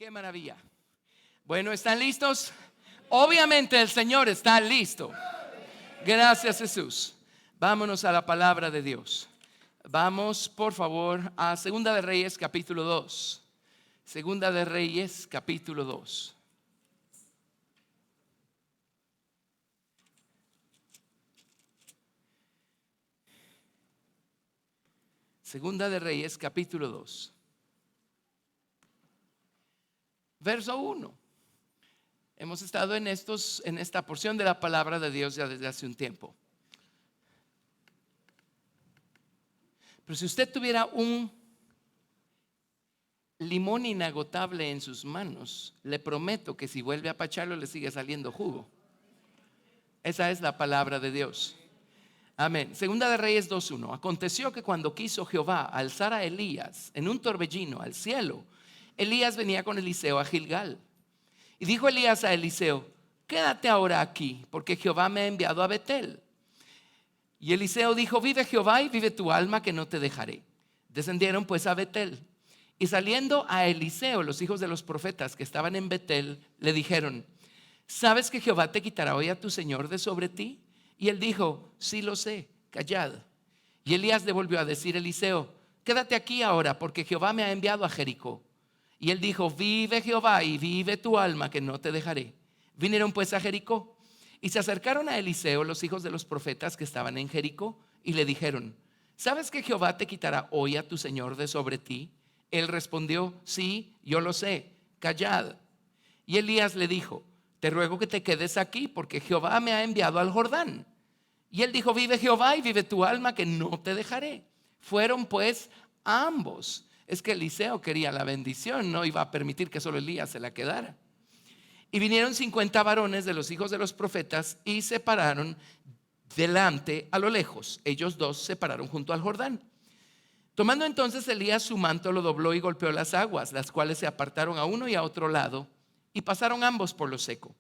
Qué maravilla. Bueno, ¿están listos? Obviamente el Señor está listo. Gracias, Jesús. Vámonos a la palabra de Dios. Vamos, por favor, a Segunda de Reyes, capítulo 2. Segunda de Reyes, capítulo 2. Segunda de Reyes, capítulo 2. Verso 1. Hemos estado en esta porción de la palabra de Dios ya desde hace un tiempo. Pero si usted tuviera un limón inagotable en sus manos, le prometo que si vuelve a pacharlo le sigue saliendo jugo. Esa es la palabra de Dios. Amén. Segunda de Reyes 2:1. Aconteció que cuando quiso Jehová alzar a Elías en un torbellino al cielo, Elías venía con Eliseo a Gilgal. Y dijo Elías a Eliseo: quédate ahora aquí, porque Jehová me ha enviado a Betel. Y Eliseo dijo: vive Jehová y vive tu alma, que no te dejaré. Descendieron pues a Betel. Y saliendo a Eliseo, los hijos de los profetas que estaban en Betel le dijeron: ¿sabes que Jehová te quitará hoy a tu señor de sobre ti? Y él dijo: sí lo sé, callad. Y Elías le volvió a decir a Eliseo: quédate aquí ahora, porque Jehová me ha enviado a Jericó. Y él dijo: vive Jehová y vive tu alma, que no te dejaré. Vinieron pues a Jericó. Y se acercaron a Eliseo los hijos de los profetas que estaban en Jericó y le dijeron: ¿sabes que Jehová te quitará hoy a tu señor de sobre ti? Él respondió: sí, yo lo sé, callad. Y Elías le dijo: te ruego que te quedes aquí, porque Jehová me ha enviado al Jordán. Y él dijo: vive Jehová y vive tu alma, que no te dejaré. Fueron pues ambos. Es que Eliseo quería la bendición, no iba a permitir que solo Elías se la quedara. Y vinieron 50 varones de los hijos de los profetas y se pararon delante a lo lejos. Ellos dos se pararon junto al Jordán. Tomando entonces Elías su manto, lo dobló y golpeó las aguas, las cuales se apartaron a uno y a otro lado, y pasaron ambos por lo seco.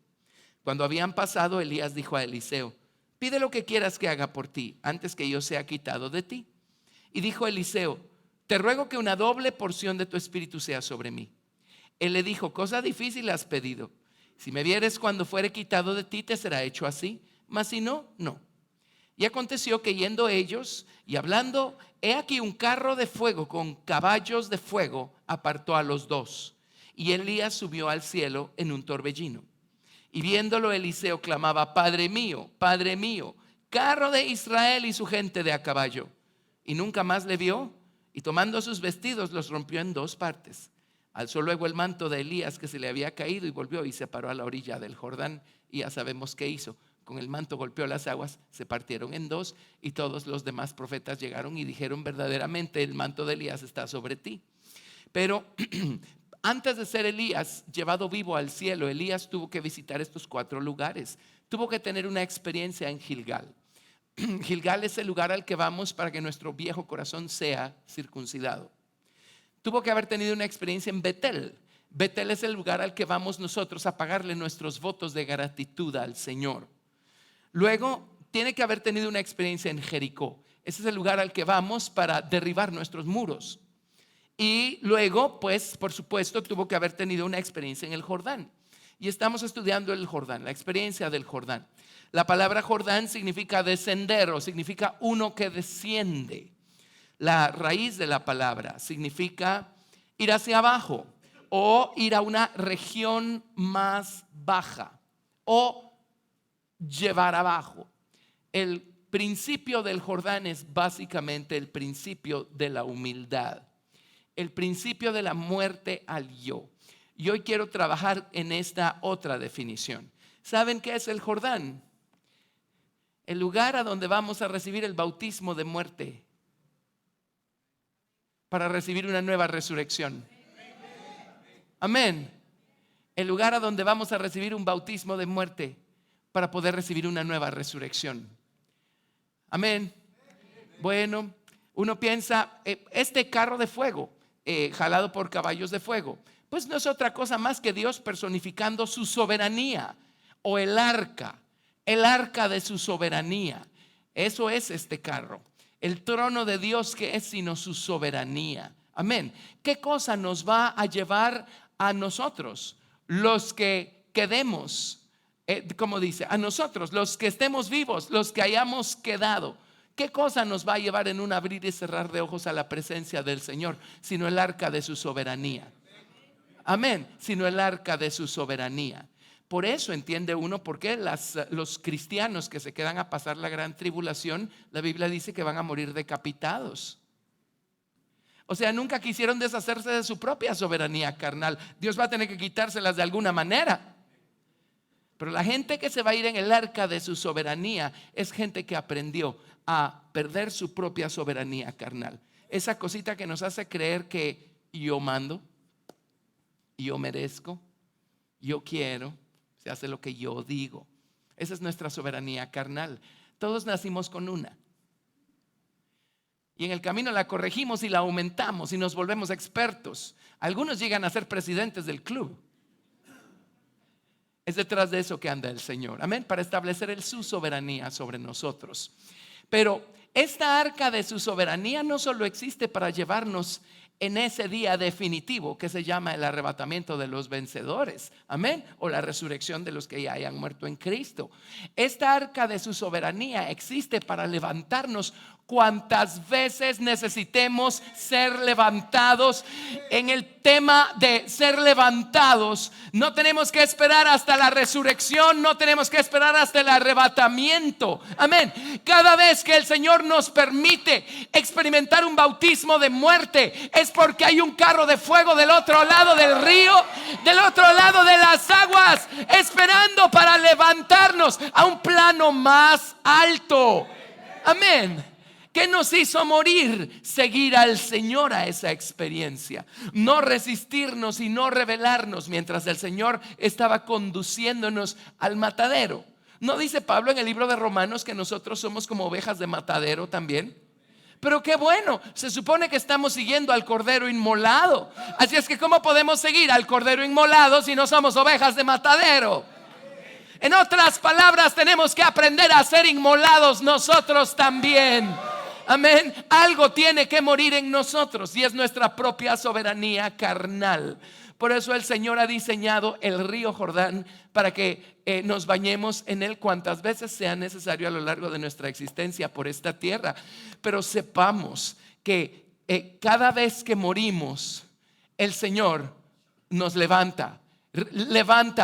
Cuando habían pasado, Elías dijo a Eliseo: pide lo que quieras que haga por ti, antes que yo sea quitado de ti. Y dijo Eliseo: te ruego que una doble porción de tu espíritu sea sobre mí. Él le dijo: cosa difícil has pedido. Si me vieres cuando fuere quitado de ti, te será hecho así, mas si no, no. Y aconteció que yendo ellos y hablando, he aquí un carro de fuego con caballos de fuego apartó a los dos. Y Elías subió al cielo en un torbellino. Y viéndolo, Eliseo clamaba: Padre mío, carro de Israel y su gente de a caballo. Y nunca más le vio, y tomando sus vestidos los rompió en dos partes. Alzó luego el manto de Elías que se le había caído y volvió y se paró a la orilla del Jordán. Y ya sabemos qué hizo. Con el manto golpeó las aguas, se partieron en dos, y todos los demás profetas llegaron y dijeron: verdaderamente el manto de Elías está sobre ti. Pero antes de ser Elías llevado vivo al cielo, Elías tuvo que visitar estos 4 lugares. Tuvo que tener una experiencia en Gilgal. Gilgal es el lugar al que vamos para que nuestro viejo corazón sea circuncidado. Tuvo que haber tenido una experiencia en Betel. Betel es el lugar al que vamos nosotros a pagarle nuestros votos de gratitud al Señor. Luego tiene que haber tenido una experiencia en Jericó. Ese es el lugar al que vamos para derribar nuestros muros. Y luego, pues, por supuesto, tuvo que haber tenido una experiencia en el Jordán. Y estamos estudiando el Jordán, la experiencia del Jordán. La palabra Jordán significa descender, o significa uno que desciende. La raíz de la palabra significa ir hacia abajo, o ir a una región más baja, o llevar abajo. El principio del Jordán es básicamente el principio de la humildad, el principio de la muerte al yo. Y hoy quiero trabajar en esta otra definición. ¿Saben qué es el Jordán? El lugar a donde vamos a recibir el bautismo de muerte para recibir una nueva resurrección. Amén. El lugar a donde vamos a recibir un bautismo de muerte para poder recibir una nueva resurrección. Amén. Bueno, uno piensa, este carro de fuego, jalado por caballos de fuego, pues no es otra cosa más que Dios personificando su soberanía, o el arca de su soberanía. Eso es este carro, el trono de Dios, que es sino su soberanía. Amén. ¿Qué cosa nos va a llevar a nosotros, los que quedemos, como dice, a nosotros, los que estemos vivos, los que hayamos quedado. ¿Qué cosa nos va a llevar en un abrir y cerrar de ojos a la presencia del Señor? Sino el arca de su soberanía. Amén. Sino el arca de su soberanía. Por eso entiende uno por qué los cristianos que se quedan a pasar la gran tribulación, la Biblia dice que van a morir decapitados. O sea, nunca quisieron deshacerse de su propia soberanía carnal. Dios va a tener que quitárselas de alguna manera. Pero la gente que se va a ir en el arca de su soberanía es gente que aprendió a perder su propia soberanía carnal. Esa cosita que nos hace creer que yo mando, yo merezco, yo quiero, se hace lo que yo digo. Esa es nuestra soberanía carnal. Todos nacimos con una. Y en el camino la corregimos y la aumentamos y nos volvemos expertos. Algunos llegan a ser presidentes del club. Es detrás de eso que anda el Señor. Amén. Para establecer su soberanía sobre nosotros. Pero esta arca de su soberanía no solo existe para llevarnos en ese día definitivo que se llama el arrebatamiento de los vencedores, amén, o la resurrección de los que ya hayan muerto en Cristo. Esta arca de su soberanía existe para levantarnos cuantas veces necesitemos ser levantados. En el tema de ser levantados, no tenemos que esperar hasta la resurrección, no tenemos que esperar hasta el arrebatamiento, amén. Cada vez que el Señor nos permite experimentar un bautismo de muerte, es porque hay un carro de fuego del otro lado del río, del otro lado de las aguas, esperando para levantarnos a un plano más alto, amén. ¿Qué nos hizo morir? Seguir al Señor a esa experiencia. No resistirnos y no rebelarnos mientras el Señor estaba conduciéndonos al matadero. ¿No dice Pablo en el libro de Romanos que nosotros somos como ovejas de matadero también? Pero qué bueno, se supone que estamos siguiendo al Cordero inmolado. Así es que ¿cómo podemos seguir al Cordero inmolado si no somos ovejas de matadero? En otras palabras, tenemos que aprender a ser inmolados nosotros también. Amén. Algo tiene que morir en nosotros y es nuestra propia soberanía carnal. Por eso el Señor ha diseñado el río Jordán para que nos bañemos en él cuantas veces sea necesario a lo largo de nuestra existencia por esta tierra. Pero sepamos que cada vez que morimos, el Señor nos levanta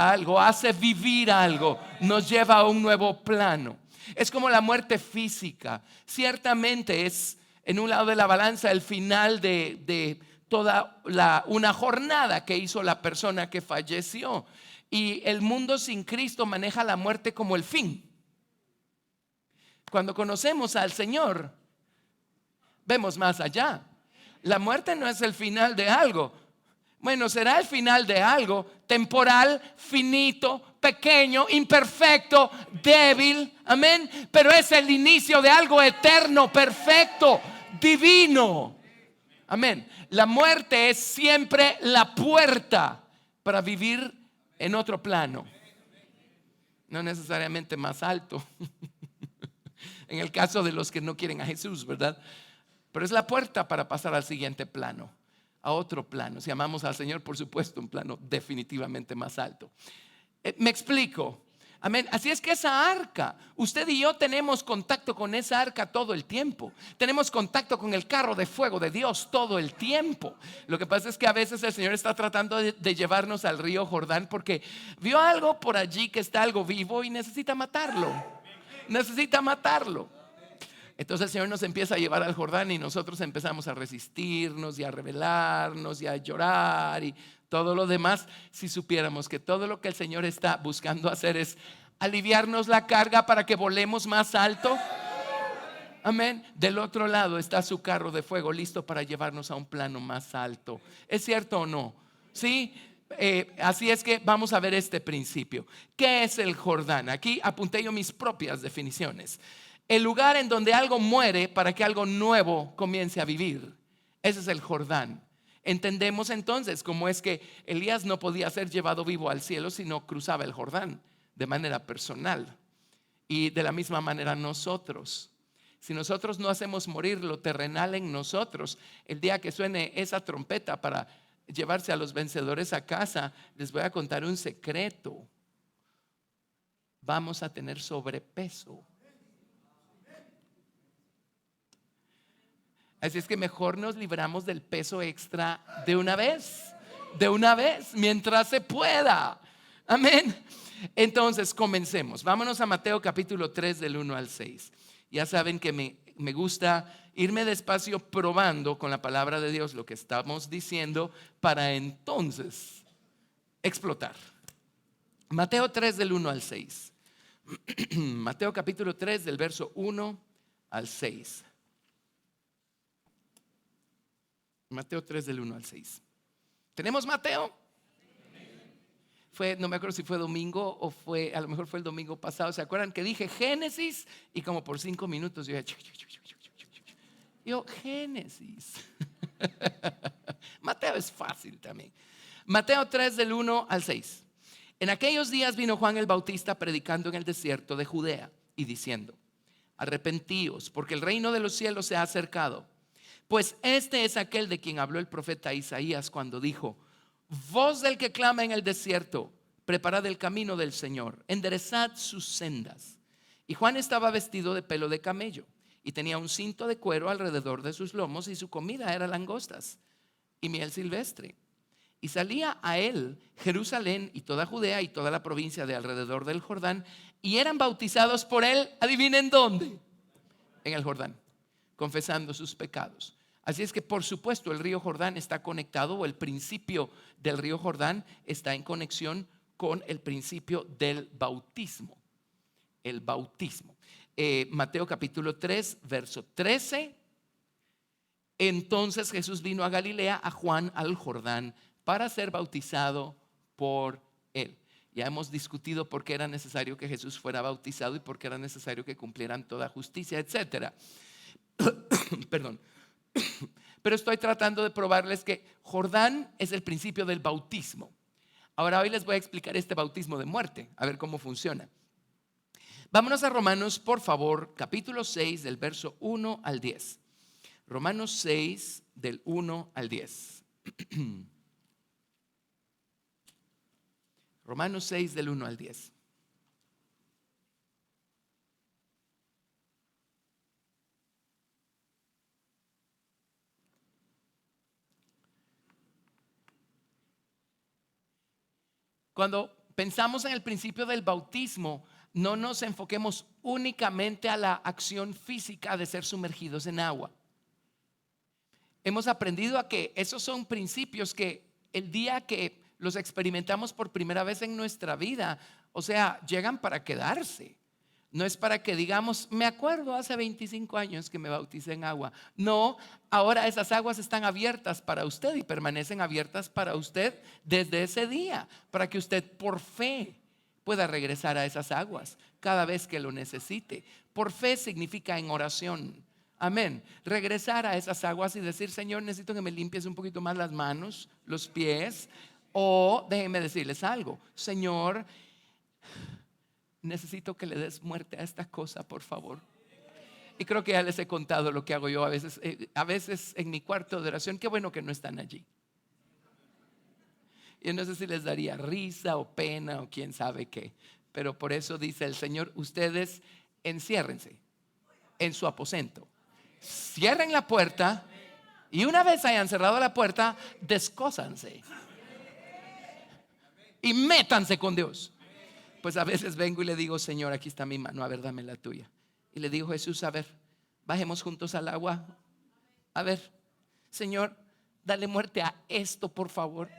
algo, hace vivir algo, nos lleva a un nuevo plano. Es como la muerte física. Ciertamente es en un lado de la balanza el final de toda una jornada que hizo la persona que falleció. Y el mundo sin Cristo maneja la muerte como el fin. Cuando conocemos al Señor, vemos más allá. La muerte no es el final de algo. Bueno, será el final de algo temporal, finito, pequeño, imperfecto, débil, amén. Pero es el inicio de algo eterno, perfecto, divino, amén. La muerte es siempre la puerta para vivir en otro plano, no necesariamente más alto. En el caso de los que no quieren a Jesús, ¿verdad? Pero es la puerta para pasar al siguiente plano, a otro plano. Si amamos al Señor, por supuesto, un plano definitivamente más alto. Me explico, amén. Así es que esa arca, usted y yo tenemos contacto con esa arca todo el tiempo. Tenemos contacto con el carro de fuego de Dios todo el tiempo. Lo que pasa es que a veces el Señor está tratando de llevarnos al río Jordán porque vio algo por allí que está algo vivo y necesita matarlo. Necesita matarlo. Entonces el Señor nos empieza a llevar al Jordán y nosotros empezamos a resistirnos y a rebelarnos y a llorar y todo lo demás. Si supiéramos que todo lo que el Señor está buscando hacer es aliviarnos la carga para que volemos más alto. Amén. Del otro lado está su carro de fuego listo para llevarnos a un plano más alto. ¿Es cierto o no? Sí. Así es que vamos a ver este principio. ¿Qué es el Jordán? Aquí apunté yo mis propias definiciones. El lugar en donde algo muere para que algo nuevo comience a vivir. Ese es el Jordán. Entendemos entonces cómo es que Elías no podía ser llevado vivo al cielo si no cruzaba el Jordán de manera personal. Y de la misma manera nosotros. Si nosotros no hacemos morir lo terrenal en nosotros, el día que suene esa trompeta para llevarse a los vencedores a casa, les voy a contar un secreto. Vamos a tener sobrepeso. Así es que mejor nos libramos del peso extra de una vez, mientras se pueda. Amén. Entonces comencemos. Vámonos a Mateo capítulo 3 del 1 al 6. Ya saben que me gusta irme despacio probando con la palabra de Dios lo que estamos diciendo para entonces explotar. Mateo 3 del 1 al 6. Mateo capítulo 3 del verso 1 al 6. Mateo 3 del 1 al 6. ¿Tenemos Mateo? No me acuerdo si fue domingo o a lo mejor fue el domingo pasado. ¿Se acuerdan que dije Génesis? Y como por 5 minutos yo Génesis. Mateo es fácil también. Mateo 3 del 1 al 6. En aquellos días vino Juan el Bautista predicando en el desierto de Judea y diciendo: arrepentíos, porque el reino de los cielos se ha acercado. Pues este es aquel de quien habló el profeta Isaías cuando dijo: voz del que clama en el desierto, preparad el camino del Señor, enderezad sus sendas. Y Juan estaba vestido de pelo de camello y tenía un cinto de cuero alrededor de sus lomos, y su comida era langostas y miel silvestre. Y salía a él Jerusalén y toda Judea y toda la provincia de alrededor del Jordán, y eran bautizados por él, adivinen dónde, en el Jordán, confesando sus pecados. Así es que por supuesto el río Jordán está conectado, o el principio del río Jordán está en conexión con el principio del bautismo. El bautismo. Mateo capítulo 3 verso 13. Entonces Jesús vino a Galilea, a Juan al Jordán, para ser bautizado por él. Ya hemos discutido por qué era necesario que Jesús fuera bautizado y por qué era necesario que cumplieran toda justicia, etcétera. Perdón. Pero estoy tratando de probarles que Jordán es el principio del bautismo. Ahora hoy les voy a explicar este bautismo de muerte, a ver cómo funciona. Vámonos a Romanos, por favor, capítulo 6 del verso 1 al 10. Romanos 6 del 1 al 10. Romanos 6 del 1 al 10. Cuando pensamos en el principio del bautismo, no nos enfoquemos únicamente a la acción física de ser sumergidos en agua. Hemos aprendido a que esos son principios que el día que los experimentamos por primera vez en nuestra vida, o sea, llegan para quedarse. No es para que digamos, me acuerdo hace 25 años que me bauticé en agua. No, ahora esas aguas están abiertas para usted y permanecen abiertas para usted desde ese día, para que usted por fe pueda regresar a esas aguas cada vez que lo necesite. Por fe significa en oración. Amén. Regresar a esas aguas y decir: Señor, necesito que me limpies un poquito más las manos, los pies. O déjenme decirles algo: Señor, necesito que le des muerte a esta cosa, por favor. Y creo que ya les he contado lo que hago yo a veces en mi cuarto de oración. Qué bueno que no están allí. Yo no sé si les daría risa o pena o quién sabe qué, pero por eso dice el Señor: ustedes enciérrense en su aposento, cierren la puerta, y una vez hayan cerrado la puerta, descósanse y métanse con Dios. Pues a veces vengo y le digo: Señor, aquí está mi mano, a ver, dame la tuya. Y le digo: Jesús, a ver, bajemos juntos al agua. A ver, Señor, dale muerte a esto, por favor.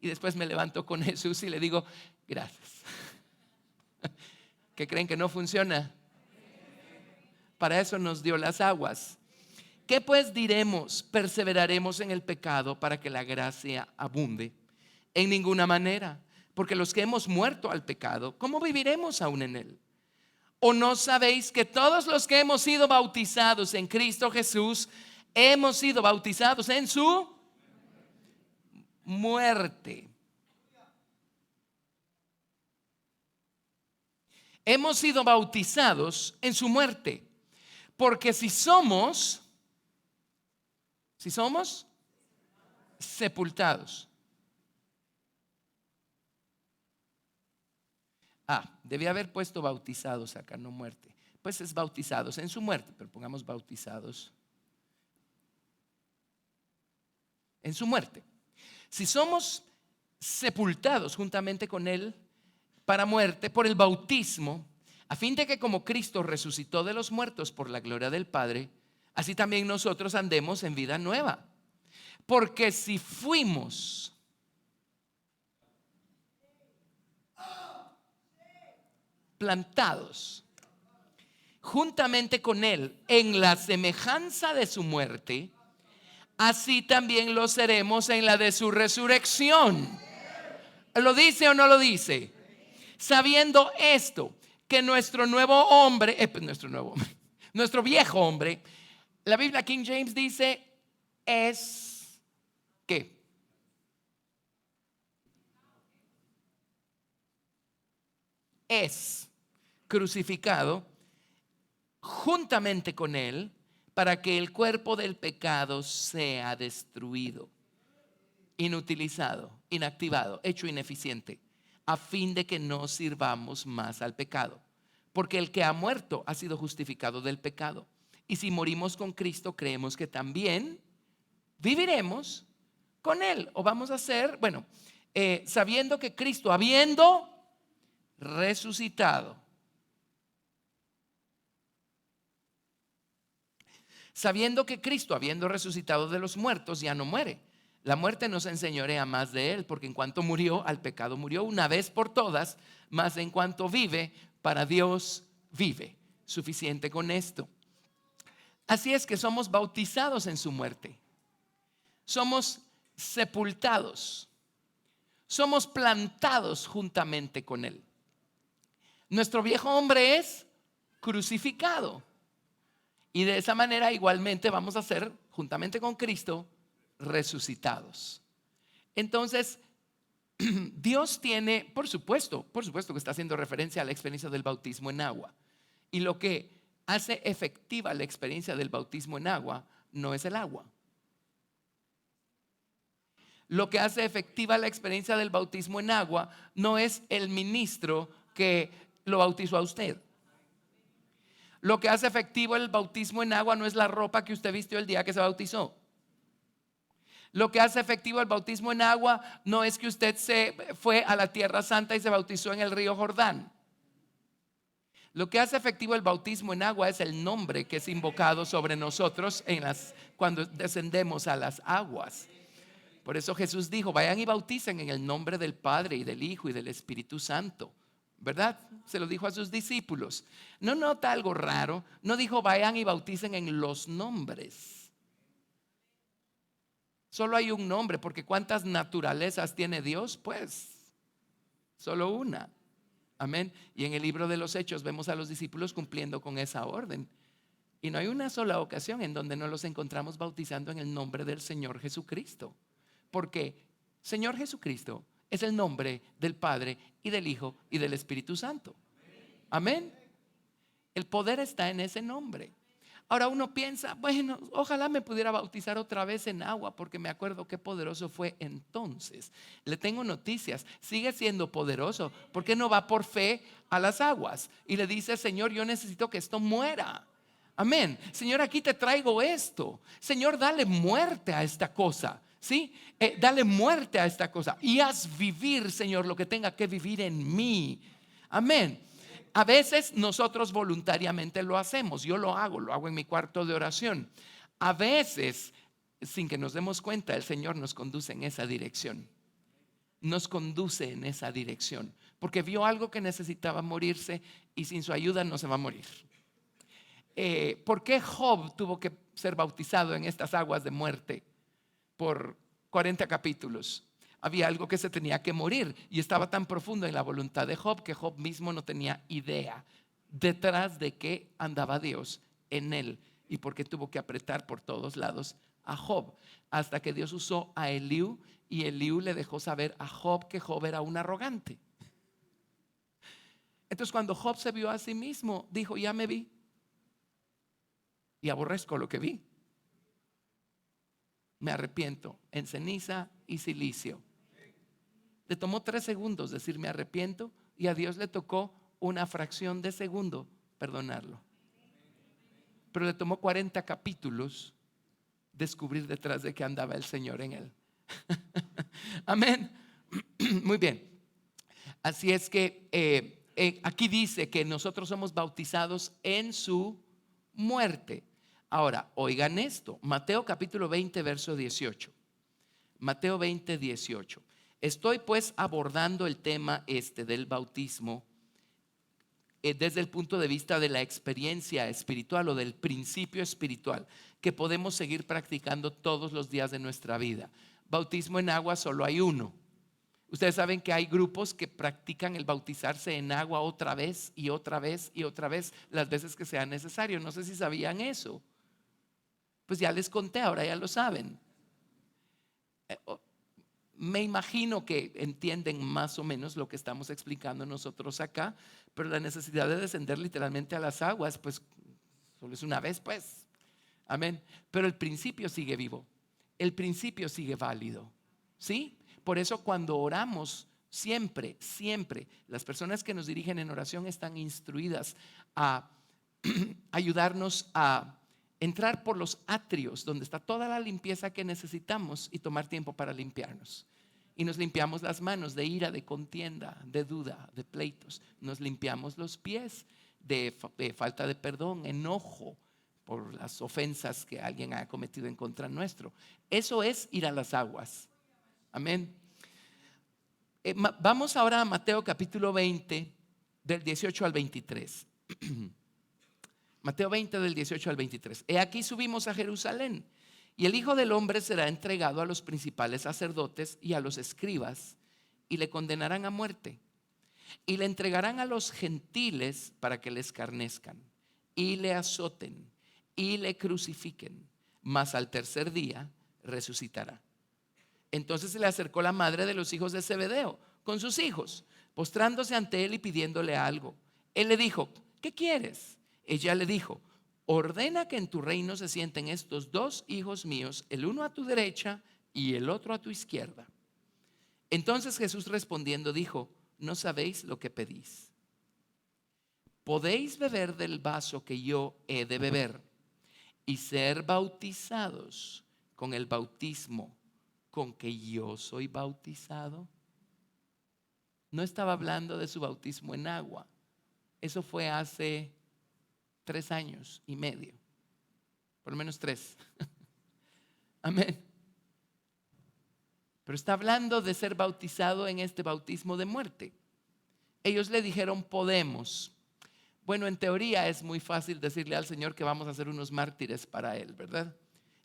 Y después me levanto con Jesús y le digo: gracias. ¿Qué creen que no funciona? Para eso nos dio las aguas. ¿Qué pues diremos? ¿Perseveraremos en el pecado para que la gracia abunde? En ninguna manera. Porque los que hemos muerto al pecado, ¿cómo viviremos aún en él? ¿O no sabéis que todos los que hemos sido bautizados en Cristo Jesús, hemos sido bautizados en su muerte? Hemos sido bautizados en su muerte. Porque si somos sepultados. Debía haber puesto bautizados acá, no muerte. Pues es bautizados en su muerte, pero pongamos bautizados en su muerte. Si somos sepultados juntamente con Él para muerte por el bautismo, a fin de que como Cristo resucitó de los muertos por la gloria del Padre, así también nosotros andemos en vida nueva. Porque si fuimos plantados juntamente con Él en la semejanza de su muerte, así también lo seremos en la de su resurrección. ¿Lo dice o no lo dice? Sabiendo esto, que nuestro viejo hombre, la Biblia King James dice, es ¿qué? Es crucificado juntamente con Él para que el cuerpo del pecado sea destruido, inutilizado, inactivado, hecho ineficiente, a fin de que no sirvamos más al pecado. Porque el que ha muerto ha sido justificado del pecado. Y si morimos con Cristo, creemos que también viviremos con Él. O vamos a ser, sabiendo que Cristo, habiendo resucitado, sabiendo que Cristo, habiendo resucitado de los muertos, ya no muere. La muerte no se enseñorea más de Él, porque en cuanto murió, al pecado murió una vez por todas, mas en cuanto vive, para Dios vive. Suficiente con esto. Así es que somos bautizados en su muerte. Somos sepultados. Somos plantados juntamente con Él. Nuestro viejo hombre es crucificado. Y de esa manera igualmente vamos a ser, juntamente con Cristo, resucitados. Entonces, Dios tiene, por supuesto que está haciendo referencia a la experiencia del bautismo en agua. Y lo que hace efectiva la experiencia del bautismo en agua no es el agua. Lo que hace efectiva la experiencia del bautismo en agua no es el ministro que lo bautizó a usted. Lo que hace efectivo el bautismo en agua no es la ropa que usted vistió el día que se bautizó. Lo que hace efectivo el bautismo en agua no es que usted se fue a la Tierra Santa y se bautizó en el río Jordán. Lo que hace efectivo el bautismo en agua es el nombre que es invocado sobre nosotros cuando descendemos a las aguas. Por eso Jesús dijo: vayan y bauticen en el nombre del Padre y del Hijo y del Espíritu Santo. ¿Verdad? Se lo dijo a sus discípulos. ¿No nota algo raro? No dijo vayan y bauticen en los nombres. Solo hay un nombre, porque ¿cuántas naturalezas tiene Dios? Pues solo una. Amén. Y en el libro de los Hechos vemos a los discípulos cumpliendo con esa orden. Y no hay una sola ocasión en donde no los encontramos bautizando en el nombre del Señor Jesucristo. Porque Señor Jesucristo es el nombre del Padre y del Hijo y del Espíritu Santo. Amén. El poder está en ese nombre. Ahora uno piensa, bueno, ojalá me pudiera bautizar otra vez en agua, porque me acuerdo qué poderoso fue entonces. Le tengo noticias, sigue siendo poderoso. ¿Por qué no va por fe a las aguas? Y le dice: Señor, yo necesito que esto muera. Amén. Señor, aquí te traigo esto. Señor, dale muerte a esta cosa. ¿Sí? Dale muerte a esta cosa y haz vivir, Señor, lo que tenga que vivir en mí. Amén. A veces nosotros voluntariamente lo hacemos. Yo lo hago en mi cuarto de oración. A veces, sin que nos demos cuenta, el Señor nos conduce en esa dirección. Nos conduce en esa dirección, porque vio algo que necesitaba morirse y sin su ayuda no se va a morir. ¿Por qué Job tuvo que ser bautizado en estas aguas de muerte por 40 capítulos? Había algo que se tenía que morir y estaba tan profundo en la voluntad de Job que Job mismo no tenía idea detrás de qué andaba Dios en él y por qué tuvo que apretar por todos lados a Job, hasta que Dios usó a Eliú y Eliú le dejó saber a Job que Job era un arrogante. Entonces, cuando Job se vio a sí mismo, dijo: ya me vi y aborrezco lo que vi. me arrepiento, en ceniza y silicio. Le tomó 3 segundos decir me arrepiento y a Dios le tocó una fracción de segundo perdonarlo. Pero le tomó 40 capítulos descubrir detrás de qué andaba el Señor en él. Amén. Muy bien. Así es que aquí dice que nosotros somos bautizados en su muerte. Ahora, oigan esto. Mateo capítulo 20, verso 18. Mateo 20, 18. Estoy pues abordando el tema del bautismo desde el punto de vista de la experiencia espiritual o del principio espiritual que podemos seguir practicando todos los días de nuestra vida. Bautismo en agua solo hay uno. Ustedes saben que hay grupos que practican el bautizarse en agua otra vez y otra vez y otra vez las veces que sea necesario. No sé si sabían eso. Pues ya les conté, ahora ya lo saben. Me imagino que entienden más o menos lo que estamos explicando nosotros acá, pero la necesidad de descender literalmente a las aguas, pues solo es una vez, pues. Amén. Pero el principio sigue vivo, el principio sigue válido, ¿sí? Por eso cuando oramos, siempre, las personas que nos dirigen en oración están instruidas a ayudarnos a entrar por los atrios donde está toda la limpieza que necesitamos y tomar tiempo para limpiarnos. Y nos limpiamos las manos de ira, de contienda, de duda, de pleitos. Nos limpiamos los pies de falta de perdón, enojo por las ofensas que alguien ha cometido en contra nuestro. Eso es ir a las aguas. Amén. Vamos ahora a Mateo capítulo 20, del 18 al 23. Mateo 20 del 18 al 23. He aquí subimos a Jerusalén y el Hijo del Hombre será entregado a los principales sacerdotes y a los escribas y le condenarán a muerte y le entregarán a los gentiles para que le escarnezcan y le azoten y le crucifiquen, mas al tercer día resucitará. Entonces se le acercó la madre de los hijos de Zebedeo con sus hijos, postrándose ante él y pidiéndole algo. Él le dijo: ¿qué quieres? Ella le dijo: ordena que en tu reino se sienten estos 2 hijos míos, el uno a tu derecha y el otro a tu izquierda. Entonces Jesús respondiendo dijo: no sabéis lo que pedís. ¿Podéis beber del vaso que yo he de beber y ser bautizados con el bautismo con que yo soy bautizado? No estaba hablando de su bautismo en agua. Eso fue hace 3 años y medio, por lo menos 3. Amén. Pero está hablando de ser bautizado en este bautismo de muerte. Ellos le dijeron: podemos. Bueno, en teoría es muy fácil decirle al Señor que vamos a ser unos mártires para Él, ¿verdad?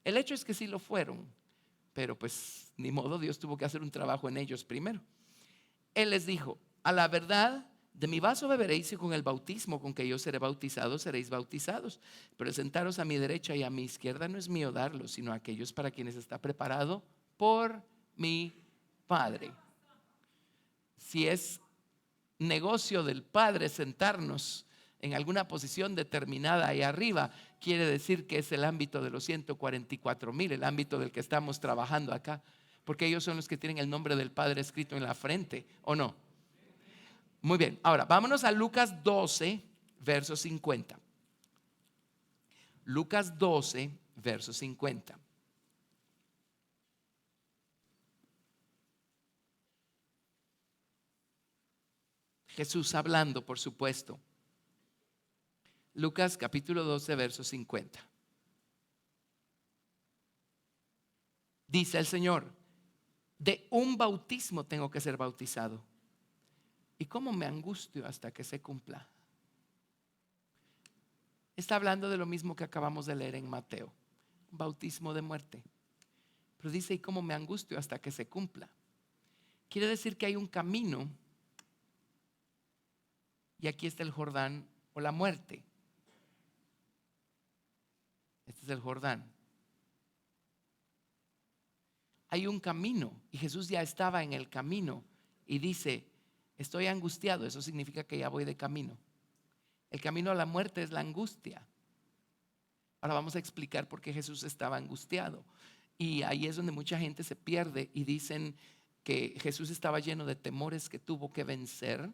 El hecho es que sí lo fueron, pero pues ni modo, Dios tuvo que hacer un trabajo en ellos primero. Él les dijo: a la verdad, de mi vaso beberéis y con el bautismo con que yo seré bautizado seréis bautizados. Pero sentaros a mi derecha y a mi izquierda no es mío darlo, sino a aquellos para quienes está preparado por mi Padre. Si es negocio del Padre sentarnos en alguna posición determinada ahí arriba, quiere decir que es el ámbito de los 144,000, el ámbito del que estamos trabajando acá, porque ellos son los que tienen el nombre del Padre escrito en la frente, ¿o no? Muy bien, ahora vámonos a Lucas 12, verso 50. Lucas 12, verso 50. Jesús hablando, por supuesto. Lucas capítulo 12, verso 50. Dice el Señor: de un bautismo tengo que ser bautizado, y cómo me angustio hasta que se cumpla. Está hablando de lo mismo que acabamos de leer en Mateo, un bautismo de muerte. Pero dice: y cómo me angustio hasta que se cumpla. Quiere decir que hay un camino, y aquí está el Jordán o la muerte. Este es el Jordán. Hay un camino y Jesús ya estaba en el camino y dice: estoy angustiado. Eso significa que ya voy de camino. El camino a la muerte es la angustia. Ahora vamos a explicar por qué Jesús estaba angustiado. Y ahí es donde mucha gente se pierde y dicen que Jesús estaba lleno de temores que tuvo que vencer,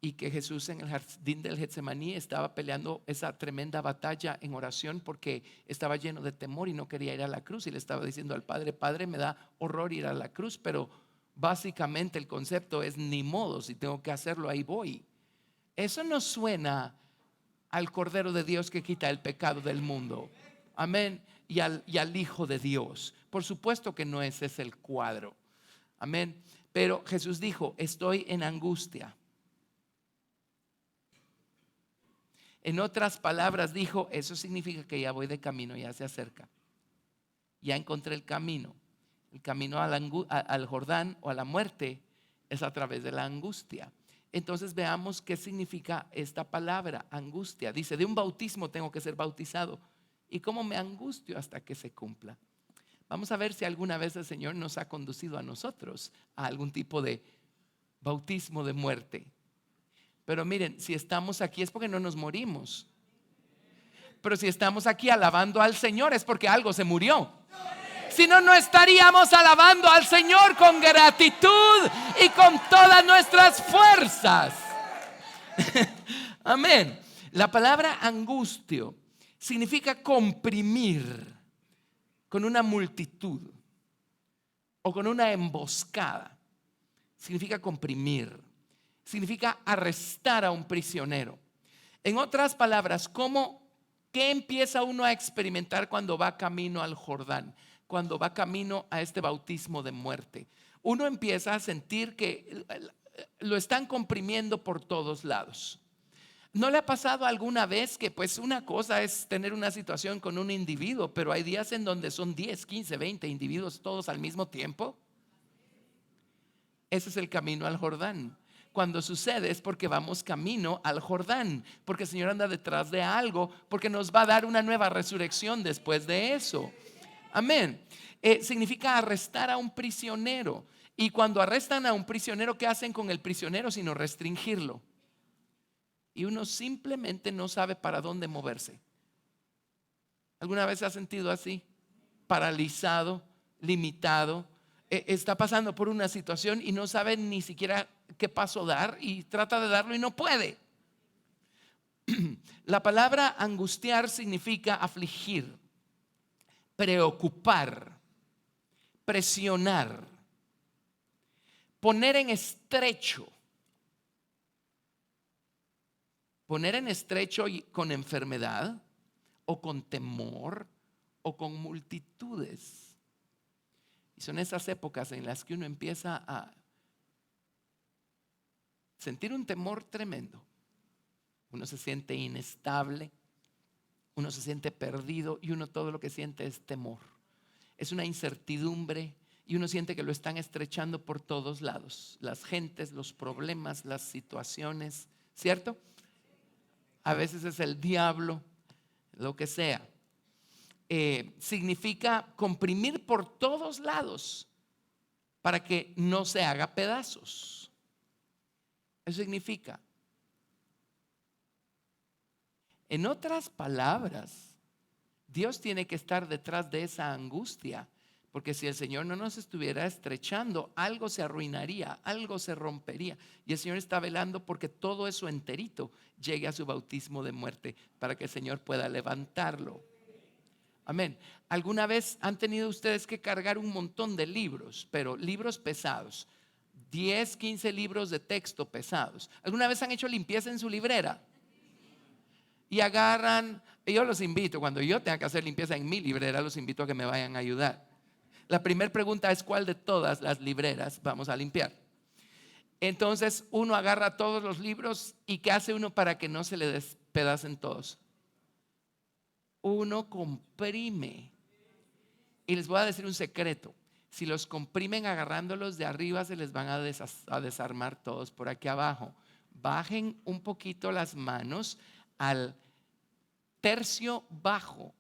y que Jesús en el jardín del Getsemaní estaba peleando esa tremenda batalla en oración porque estaba lleno de temor y no quería ir a la cruz, y le estaba diciendo al Padre: Padre, me da horror ir a la cruz, pero básicamente el concepto es: ni modo, si tengo que hacerlo, ahí voy. Eso no suena al Cordero de Dios que quita el pecado del mundo, amén, y al Hijo de Dios. Por supuesto que no ese es el cuadro, amén. Pero Jesús dijo: estoy en angustia. En otras palabras dijo: eso significa que ya voy de camino, ya se acerca, ya encontré el camino. El camino al Jordán o a la muerte es a través de la angustia. Entonces veamos qué significa esta palabra, angustia. Dice: de un bautismo tengo que ser bautizado, y cómo me angustio hasta que se cumpla. Vamos a ver si alguna vez el Señor nos ha conducido a nosotros a algún tipo de bautismo de muerte. Pero miren, si estamos aquí es porque no nos morimos. Pero si estamos aquí alabando al Señor es porque algo se murió. Si no, no estaríamos alabando al Señor con gratitud y con todas nuestras fuerzas. Amén. La palabra angustio significa comprimir con una multitud o con una emboscada. Significa comprimir. Significa arrestar a un prisionero. En otras palabras, ¿qué empieza uno a experimentar cuando va camino al Jordán? Cuando va camino a este bautismo de muerte, uno empieza a sentir que lo están comprimiendo por todos lados. ¿No le ha pasado alguna vez que pues una cosa es tener una situación con un individuo, pero hay días en donde son 10, 15, 20 individuos todos al mismo tiempo? Ese es el camino al Jordán. Cuando sucede es porque vamos camino al Jordán, porque el Señor anda detrás de algo, porque nos va a dar una nueva resurrección después de eso. Amén. Significa arrestar a un prisionero. Y cuando arrestan a un prisionero, ¿qué hacen con el prisionero? Sino restringirlo. Y uno simplemente no sabe para dónde moverse. ¿Alguna vez se ha sentido así? Paralizado, limitado. Está pasando por una situación y no sabe ni siquiera qué paso dar, y trata de darlo y no puede. La palabra angustiar significa afligir, preocupar, presionar, poner en estrecho. Poner en estrecho con enfermedad, o con temor, o con multitudes. Y son esas épocas en las que uno empieza a sentir un temor tremendo. Uno se siente inestable, uno se siente perdido, y uno todo lo que siente es temor. Es una incertidumbre, y uno siente que lo están estrechando por todos lados. Las gentes, los problemas, las situaciones, ¿cierto? A veces es el diablo, lo que sea. Significa comprimir por todos lados para que no se haga pedazos. Eso significa. En otras palabras, Dios tiene que estar detrás de esa angustia, porque si el Señor no nos estuviera estrechando, algo se arruinaría, algo se rompería. Y el Señor está velando porque todo eso enterito llegue a su bautismo de muerte, para que el Señor pueda levantarlo. Amén. ¿Alguna vez han tenido ustedes que cargar un montón de libros, pero libros pesados? 10, 15 libros de texto pesados. ¿Alguna vez han hecho limpieza en su librera? Y agarran, yo los invito, cuando yo tenga que hacer limpieza en mi librera, los invito a que me vayan a ayudar. La primera pregunta es: ¿cuál de todas las libreras vamos a limpiar? Entonces uno agarra todos los libros, y ¿qué hace uno para que no se le despedacen todos? Uno comprime. Y les voy a decir un secreto: si los comprimen agarrándolos de arriba, se les van a desarmar todos por aquí abajo. Bajen un poquito las manos al tercio bajo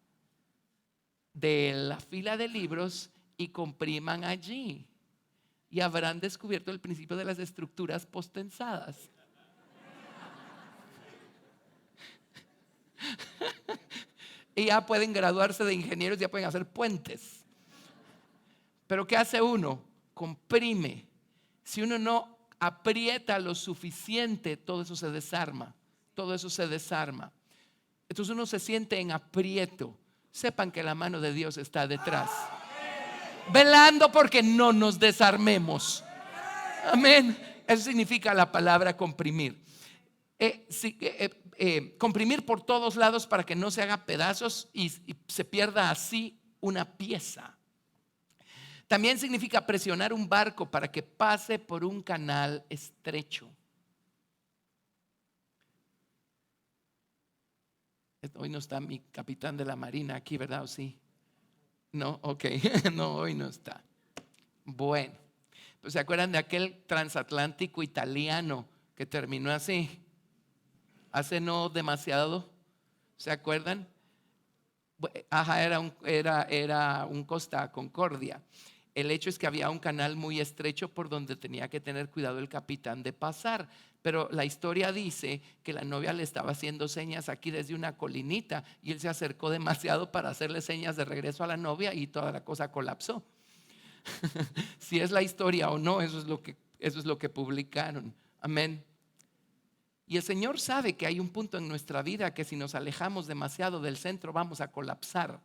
de la fila de libros y compriman allí, y habrán descubierto el principio de las estructuras postensadas. Y ya pueden graduarse de ingenieros, ya pueden hacer puentes. Pero ¿qué hace uno? Comprime. Si uno no aprieta lo suficiente, todo eso se desarma. Todo eso se desarma. Entonces uno se siente en aprieto. Sepan que la mano de Dios está detrás, velando porque no nos desarmemos. Amén. Eso significa la palabra comprimir. Comprimir por todos lados para que no se haga pedazos y se pierda así una pieza. También significa presionar un barco para que pase por un canal estrecho. Hoy no está mi capitán de la marina aquí, ¿verdad? ¿O sí? No, ok. No, hoy no está. Bueno, pues ¿se acuerdan de aquel transatlántico italiano que terminó así? Hace no demasiado. ¿Se acuerdan? Ajá, era un Costa Concordia. El hecho es que había un canal muy estrecho por donde tenía que tener cuidado el capitán de pasar. Pero la historia dice que la novia le estaba haciendo señas aquí desde una colinita y él se acercó demasiado para hacerle señas de regreso a la novia y toda la cosa colapsó. Si es la historia o no, eso es lo que publicaron. Amén. Y el Señor sabe que hay un punto en nuestra vida que si nos alejamos demasiado del centro vamos a colapsar.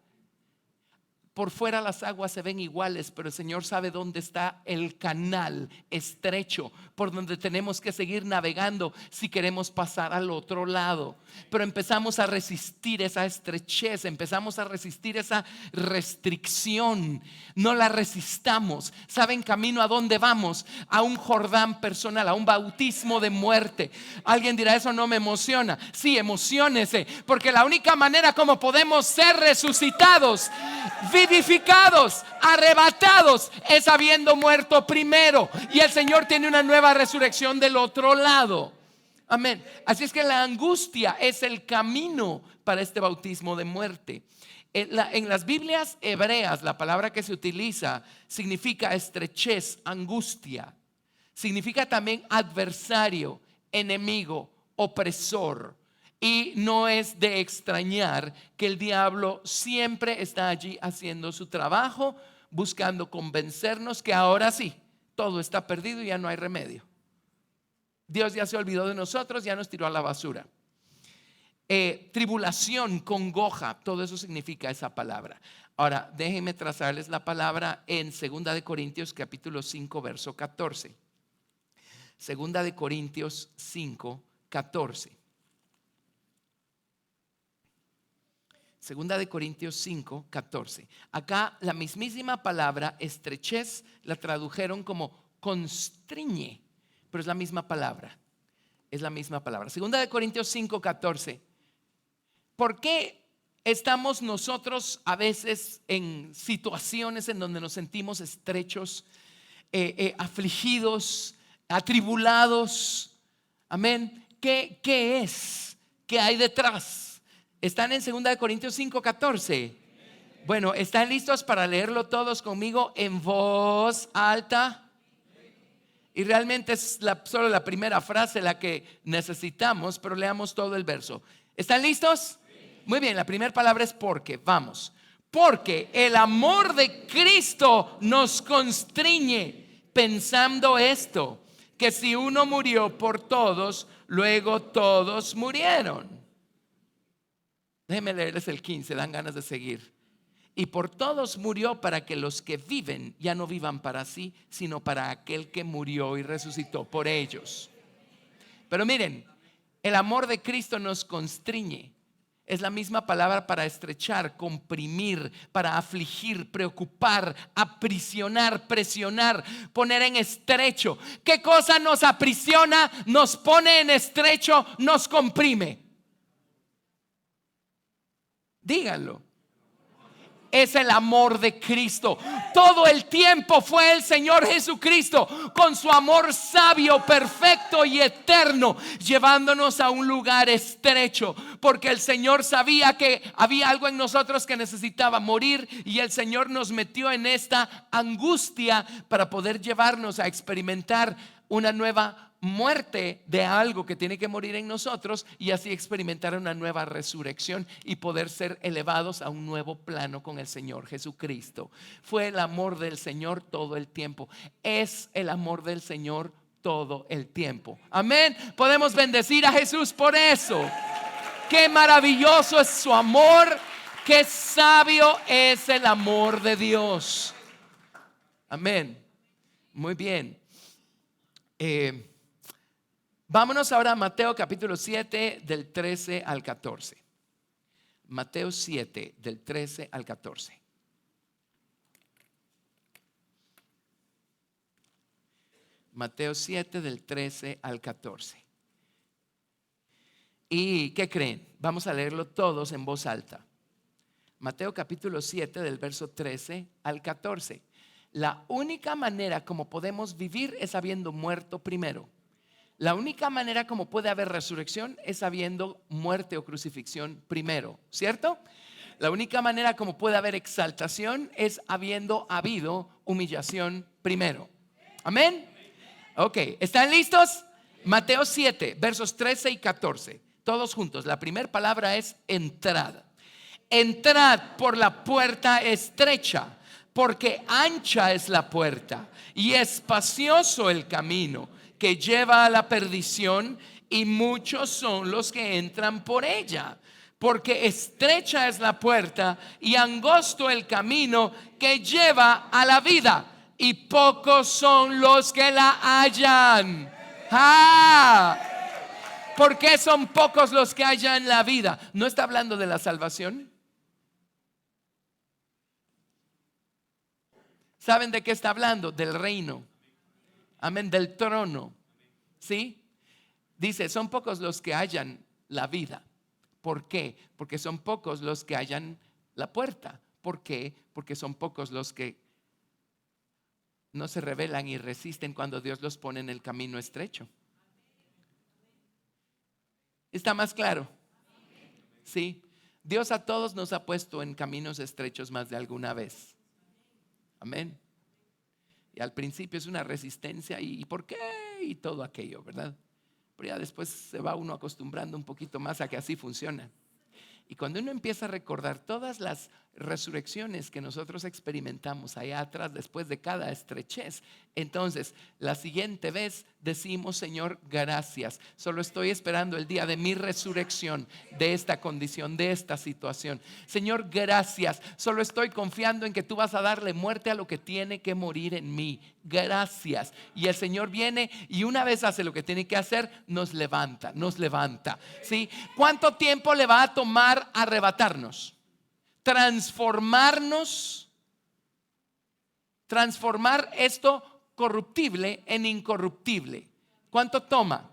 Por fuera las aguas se ven iguales, pero el Señor sabe dónde está el canal estrecho por donde tenemos que seguir navegando si queremos pasar al otro lado. Pero empezamos a resistir esa estrechez, empezamos a resistir esa restricción. No la resistamos. ¿Saben camino a dónde vamos? A un Jordán personal, a un bautismo de muerte. Alguien dirá, eso no me emociona. Sí, emociónese, porque la única manera como podemos ser resucitados, vivificados, arrebatados, es habiendo muerto primero. Y el Señor tiene una nueva resurrección del otro lado. Amén. Así es que la angustia es el camino para este bautismo de muerte. En las Biblias hebreas, la palabra que se utiliza significa estrechez, angustia. Significa también adversario, enemigo, opresor. Y no es de extrañar que el diablo siempre está allí haciendo su trabajo, buscando convencernos que ahora sí, todo está perdido y ya no hay remedio. Dios ya se olvidó de nosotros, ya nos tiró a la basura. Tribulación, congoja, todo eso significa esa palabra. Ahora, déjenme trazarles la palabra en 2 de Corintios capítulo 5, verso 14. 2 de Corintios 5, 14. Segunda de Corintios 5, 14. Acá la mismísima palabra estrechez la tradujeron como constriñe, pero es la misma palabra. Es la misma palabra. Segunda de Corintios 5, 14. ¿Por qué estamos nosotros a veces en situaciones en donde nos sentimos estrechos, afligidos, atribulados? Amén. ¿Qué es? ¿Qué hay detrás? ¿Están en 2 de Corintios 5, 14? Bueno, ¿están listos para leerlo todos conmigo en voz alta? Y realmente es solo la primera frase la que necesitamos, pero leamos todo el verso. ¿Están listos? Muy bien, la primera palabra es porque. Vamos. Porque el amor de Cristo nos constriñe, pensando esto, que si uno murió por todos, luego todos murieron. Déjenme leerles el 15, dan ganas de seguir. Y por todos murió para que los que viven ya no vivan para sí, sino para aquel que murió y resucitó por ellos. Pero miren, el amor de Cristo nos constriñe. Es la misma palabra para estrechar, comprimir, para afligir, preocupar, aprisionar, presionar, poner en estrecho. ¿Qué cosa nos aprisiona, nos pone en estrecho, nos comprime? Díganlo. Es el amor de Cristo. Todo el tiempo fue el Señor Jesucristo con su amor sabio, perfecto y eterno, llevándonos a un lugar estrecho, porque el Señor sabía que había algo en nosotros que necesitaba morir, y el Señor nos metió en esta angustia para poder llevarnos a experimentar una nueva muerte de algo que tiene que morir en nosotros y así experimentar una nueva resurrección y poder ser elevados a un nuevo plano con el Señor Jesucristo. Fue el amor del Señor todo el tiempo. Es el amor del Señor todo el tiempo. Amén. Podemos bendecir a Jesús por eso. Qué maravilloso es su amor. Qué sabio es el amor de Dios. Amén. Muy bien. Vámonos ahora a Mateo capítulo 7 del 13 al 14. Mateo 7 del 13 al 14. Mateo 7 del 13 al 14. ¿Y qué creen? Vamos a leerlo todos en voz alta. Mateo capítulo 7 del verso 13 al 14. La única manera como podemos vivir es habiendo muerto primero. La única manera como puede haber resurrección es habiendo muerte o crucifixión primero, ¿cierto? La única manera como puede haber exaltación es habiendo habido humillación primero. Amén. Ok, ¿están listos? Mateo 7, versos 13 y 14. Todos juntos. La primera palabra es entrad. Entrad por la puerta estrecha, porque ancha es la puerta y espacioso el camino que lleva a la perdición, y muchos son los que entran por ella. Porque estrecha es la puerta y angosto el camino que lleva a la vida, y pocos son los que la hallan. ¿Por qué son pocos los que hallan la vida? ¿No está hablando de la salvación? ¿Saben de qué está hablando? Del reino. Amén, del trono. ¿Sí? Dice, son pocos los que hallan la vida. ¿Por qué? Porque son pocos los que hallan la puerta. ¿Por qué? Porque son pocos los que no se rebelan y resisten cuando Dios los pone en el camino estrecho. ¿Está más claro? Sí. Dios a todos nos ha puesto en caminos estrechos más de alguna vez. Amén. Y al principio es una resistencia y ¿por qué? Y todo aquello, ¿verdad? Pero ya después se va uno acostumbrando un poquito más a que así funciona. Y cuando uno empieza a recordar todas las resurrecciones que nosotros experimentamos allá atrás después de cada estrechez, entonces la siguiente vez decimos: Señor, gracias. Solo estoy esperando el día de mi resurrección de esta condición, de esta situación. Señor, gracias. Solo estoy confiando en que tú vas a darle muerte a lo que tiene que morir en mí. Gracias. Y el Señor viene y una vez hace lo que tiene que hacer, nos levanta, ¿sí? ¿Cuánto tiempo le va a tomar arrebatarnos? Transformar esto corruptible en incorruptible. ¿Cuánto toma?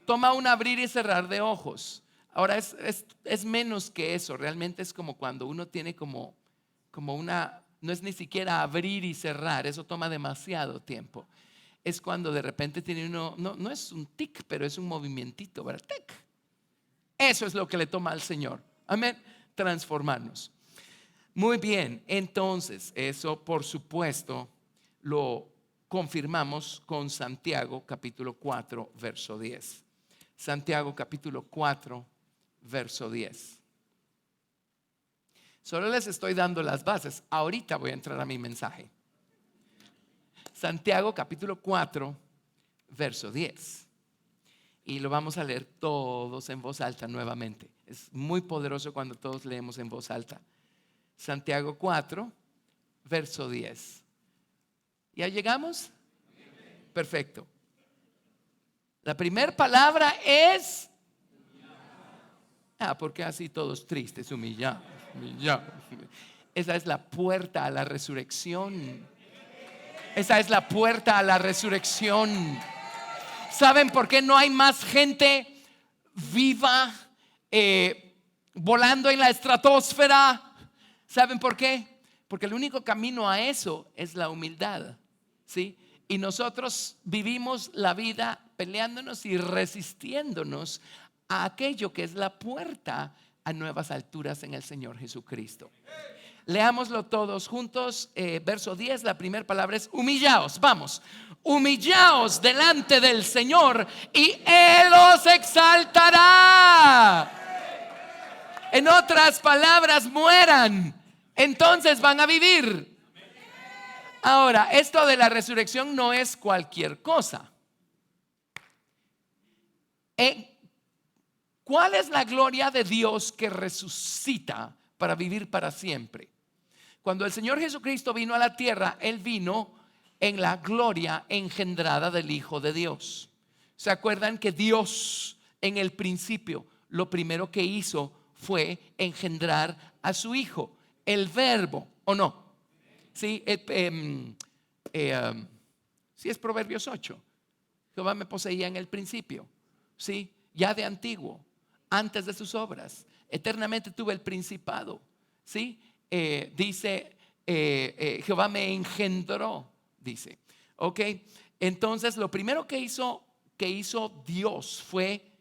Toma un abrir y cerrar de ojos. Ahora es menos que eso. Realmente es como cuando uno tiene como una, no es ni siquiera abrir y cerrar, eso toma demasiado tiempo. Es cuando de repente tiene uno, no es un tic, pero es un movimientito, ¿verdad? Tic. Eso es lo que le toma al Señor. Amén. Transformarnos. Muy bien, entonces eso por supuesto lo confirmamos con Santiago capítulo 4 verso 10. Santiago capítulo 4 verso 10. Solo les estoy dando las bases. Ahorita voy a entrar a mi mensaje. Santiago capítulo 4 verso 10. Y lo vamos a leer todos en voz alta nuevamente. Es muy poderoso cuando todos leemos en voz alta. Santiago 4, verso 10. ¿Ya llegamos? Perfecto. La primera palabra es porque así todos tristes, humillados. Esa es la puerta a la resurrección. Esa es la puerta a la resurrección. ¿Saben por qué no hay más gente viva volando en la estratosfera? ¿Saben por qué? Porque el único camino a eso es la humildad, ¿sí? Y nosotros vivimos la vida peleándonos y resistiéndonos a aquello que es la puerta a nuevas alturas en el Señor Jesucristo. Leámoslo todos juntos. Verso 10, la primera palabra es humillaos. Vamos, Humillaos delante del Señor y Él os exaltará. En otras palabras, mueran, entonces van a vivir. Ahora, esto de la resurrección no es cualquier cosa. ¿Cuál es la gloria de Dios que resucita para vivir para siempre? Cuando el Señor Jesucristo vino a la tierra, Él vino en la gloria engendrada del Hijo de Dios. ¿Se acuerdan que Dios en el principio lo primero que hizo fue engendrar a su Hijo? El Verbo, ¿o no? Sí, sí es Proverbios 8. Jehová me poseía en el principio, sí, ya de antiguo, antes de sus obras, eternamente tuve el principado, sí. Dice Jehová me engendró, dice. Ok, entonces lo primero que hizo Dios fue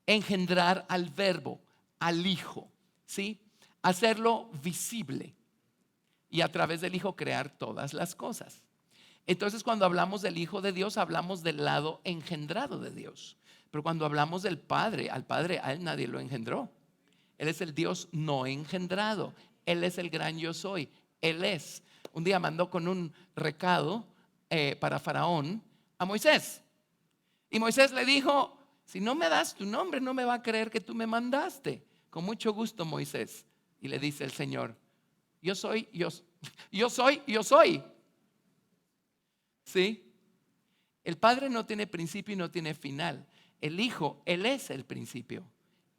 engendrar al Verbo, al Hijo, sí, hacerlo visible y a través del Hijo crear todas las cosas. Entonces cuando hablamos del Hijo de Dios, hablamos del lado engendrado de Dios. Pero cuando hablamos del Padre, a Él nadie lo engendró. Él es el Dios no engendrado. Él es el gran yo soy. Él es. Un día mandó con un recado para Faraón a Moisés. Y Moisés le dijo: si no me das tu nombre, no me va a creer que tú me mandaste. Con mucho gusto, Moisés. Y le dice el Señor: yo soy. ¿Sí? El Padre no tiene principio y no tiene final. El Hijo, Él es el principio.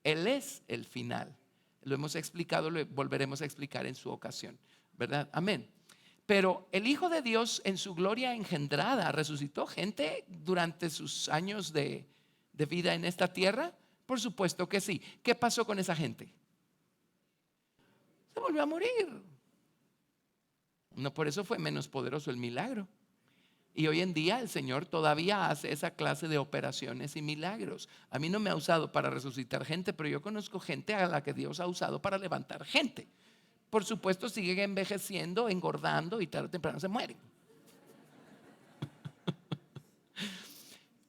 Él es el final. Lo hemos explicado, lo volveremos a explicar en su ocasión, ¿verdad? Amén. Pero el Hijo de Dios en su gloria engendrada resucitó gente durante sus años de vida en esta tierra. Por supuesto que sí. ¿Qué pasó con esa gente? Se volvió a morir. No por eso fue menos poderoso el milagro. Y hoy en día el Señor todavía hace esa clase de operaciones y milagros. A mí no me ha usado para resucitar gente, pero yo conozco gente a la que Dios ha usado para levantar gente. Por supuesto siguen envejeciendo, engordando y tarde o temprano se mueren.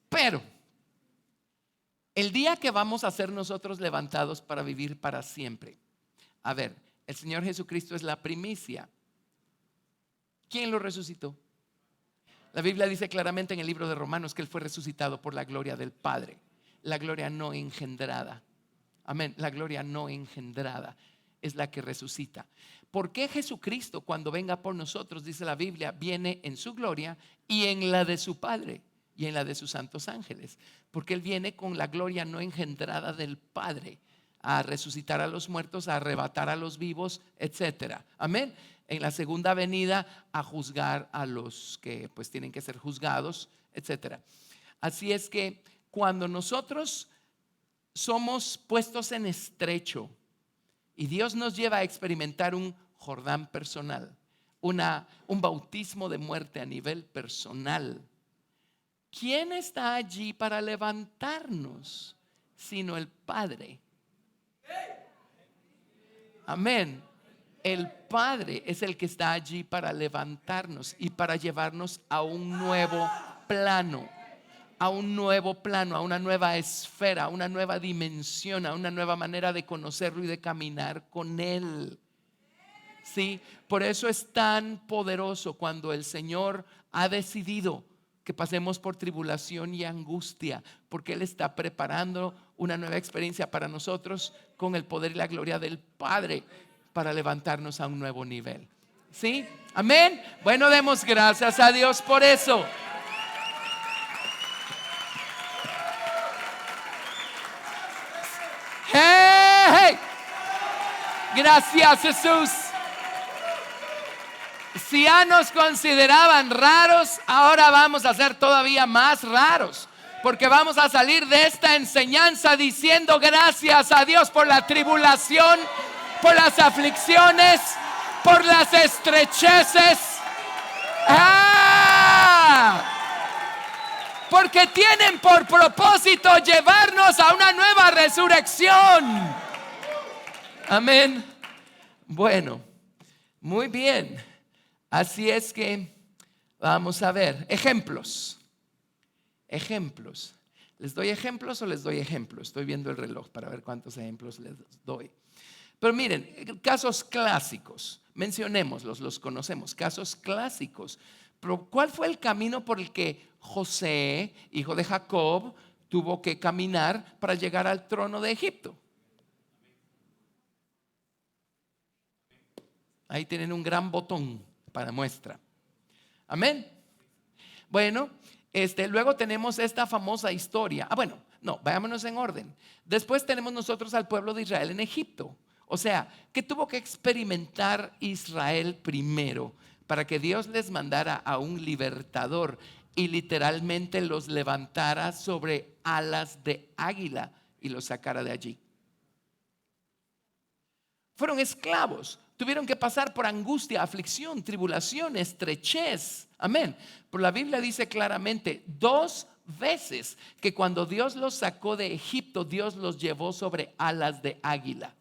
Pero el día que vamos a ser nosotros levantados para vivir para siempre. A ver, el Señor Jesucristo es la primicia. ¿Quién lo resucitó? La Biblia dice claramente en el libro de Romanos que Él fue resucitado por la gloria del Padre. La gloria no engendrada. Amén. La gloria no engendrada es la que resucita. ¿Por qué Jesucristo, cuando venga por nosotros, dice la Biblia, viene en su gloria y en la de su Padre y en la de sus santos ángeles? Porque Él viene con la gloria no engendrada del Padre a resucitar a los muertos, a arrebatar a los vivos, etcétera. Amén. En la segunda venida a juzgar a los que pues tienen que ser juzgados, etcétera. Así es que cuando nosotros somos puestos en estrecho y Dios nos lleva a experimentar un Jordán personal, un bautismo de muerte a nivel personal, ¿quién está allí para levantarnos sino el Padre? Amén. El Padre es el que está allí para levantarnos y para llevarnos a un nuevo plano, a una nueva esfera, a una nueva dimensión, a una nueva manera de conocerlo y de caminar con Él. Sí, por eso es tan poderoso cuando el Señor ha decidido que pasemos por tribulación y angustia, porque Él está preparando una nueva experiencia para nosotros con el poder y la gloria del Padre, para levantarnos a un nuevo nivel. ¿Sí? Amén. Bueno, demos gracias a Dios por eso. ¡Hey! Gracias, Jesús. Si ya nos consideraban raros, ahora vamos a ser todavía más raros, porque vamos a salir de esta enseñanza diciendo gracias a Dios por la tribulación, por las aflicciones, por las estrecheces. Porque tienen por propósito llevarnos a una nueva resurrección. Amén. Bueno, muy bien. Así es que Vamos a ver, ejemplos. Ejemplos. ¿Les doy ejemplos o les doy ejemplos? Estoy viendo el reloj para ver cuántos ejemplos les doy. Pero miren, casos clásicos, mencionémoslos, los conocemos, casos clásicos. Pero ¿cuál fue el camino por el que José, hijo de Jacob, tuvo que caminar para llegar al trono de Egipto? Ahí tienen un gran botón para muestra. Amén. Bueno, luego tenemos esta famosa historia. Bueno, no, vayámonos en orden. Después tenemos nosotros al pueblo de Israel en Egipto. O sea, ¿qué tuvo que experimentar Israel primero para que Dios les mandara a un libertador y literalmente los levantara sobre alas de águila y los sacara de allí? Fueron esclavos, tuvieron que pasar por angustia, aflicción, tribulación, estrechez. Amén. Pero la Biblia dice claramente 2 veces que cuando Dios los sacó de Egipto, Dios los llevó sobre alas de águila.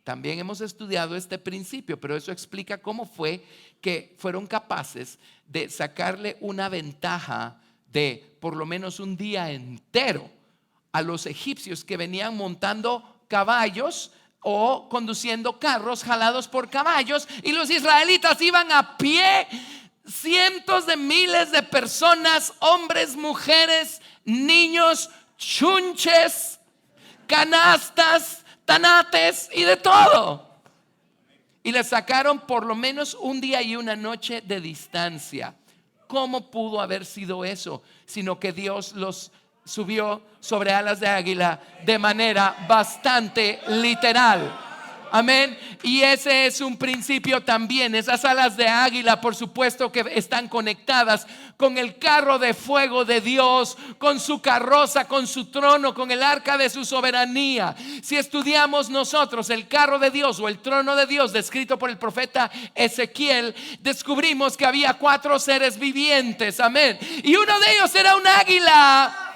También hemos estudiado este principio, pero eso explica cómo fue que fueron capaces de sacarle una ventaja de por lo menos un día entero a los egipcios que venían montando caballos o conduciendo carros jalados por caballos, y los israelitas iban a pie. Cientos de miles de personas, hombres, mujeres, niños, chunches, canastas, tanates y de todo. Y les sacaron por lo menos un día y una noche de distancia. ¿Cómo pudo haber sido eso? Sino que Dios los subió sobre alas de águila de manera bastante literal. Amén. Y ese es un principio también. Esas alas de águila, por supuesto que están conectadas con el carro de fuego de Dios, con su carroza, con su trono, con el arca de su soberanía. Si estudiamos nosotros el carro de Dios o el trono de Dios descrito por el profeta Ezequiel, descubrimos que había 4 seres vivientes. Amén. Y uno de ellos era un águila.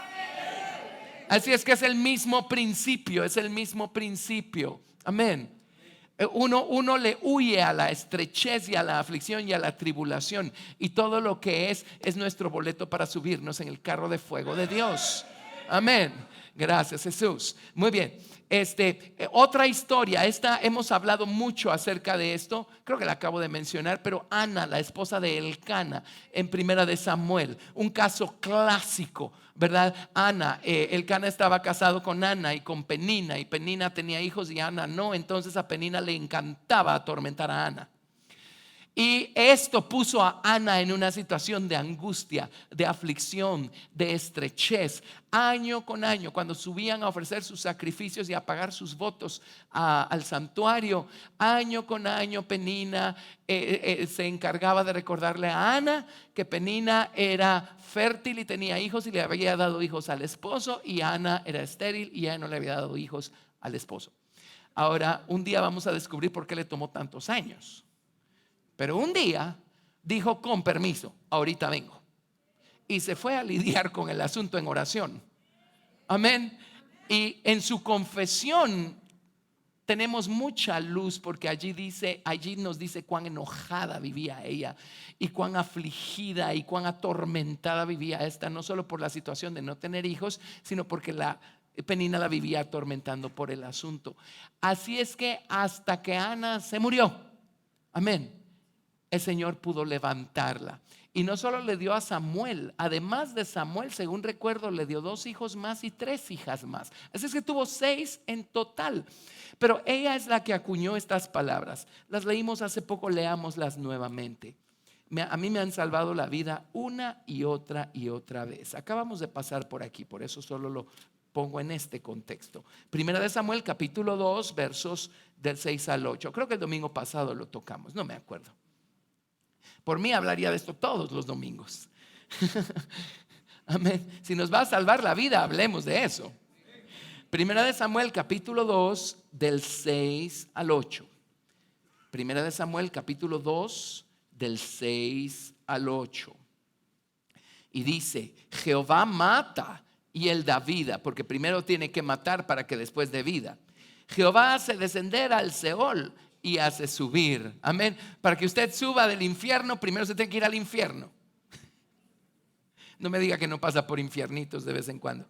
Así es que es el mismo principio, es el mismo principio. Amén. Uno le huye a la estrechez y a la aflicción y a la tribulación, y todo lo que es nuestro boleto para subirnos en el carro de fuego de Dios. Amén. Gracias, Jesús. Muy bien. Otra historia, hemos hablado mucho acerca de esto, creo que la acabo de mencionar, pero Ana, la esposa de Elcana, en Primera de Samuel, un caso clásico, ¿verdad? Ana, Elcana estaba casado con Ana y con Penina, y Penina tenía hijos y Ana no. Entonces a Penina le encantaba atormentar a Ana. Y esto puso a Ana en una situación de angustia, de aflicción, de estrechez. Año con año, cuando subían a ofrecer sus sacrificios y a pagar sus votos al santuario, año con año Penina se encargaba de recordarle a Ana que Penina era fértil y tenía hijos y le había dado hijos al esposo, y Ana era estéril y ella no le había dado hijos al esposo. Ahora, un día vamos a descubrir por qué le tomó tantos años. Pero un día dijo: con permiso, ahorita vengo. Y se fue a lidiar con el asunto en oración. Amén. Y en su confesión tenemos mucha luz, porque allí nos dice cuán enojada vivía ella, y cuán afligida y cuán atormentada vivía esta, no solo por la situación de no tener hijos, sino porque la Penina la vivía atormentando por el asunto. Así es que hasta que Ana se murió, amén, el Señor pudo levantarla. Y no solo le dio a Samuel, además de Samuel, según recuerdo, le dio 2 hijos más y 3 hijas más. Así es que tuvo 6 en total. Pero ella es la que acuñó estas palabras. Las leímos hace poco, leámoslas nuevamente. A mí me han salvado la vida una y otra vez. Acabamos de pasar por aquí, por eso solo lo pongo en este contexto. Primera de Samuel, capítulo 2, versos del 6 al 8. Creo que el domingo pasado lo tocamos, no me acuerdo. Por mí hablaría de esto todos los domingos. Amén. Si nos va a salvar la vida, hablemos de eso. Primera de Samuel, capítulo 2, del 6 al 8. Primera de Samuel, capítulo 2, del 6 al 8. Y dice: Jehová mata y él da vida, porque primero tiene que matar para que después dé vida. Jehová hace descender al Seol y hace subir. Amén. Para que usted suba del infierno, primero se tiene que ir al infierno. No me diga que no pasa por infiernitos de vez en cuando.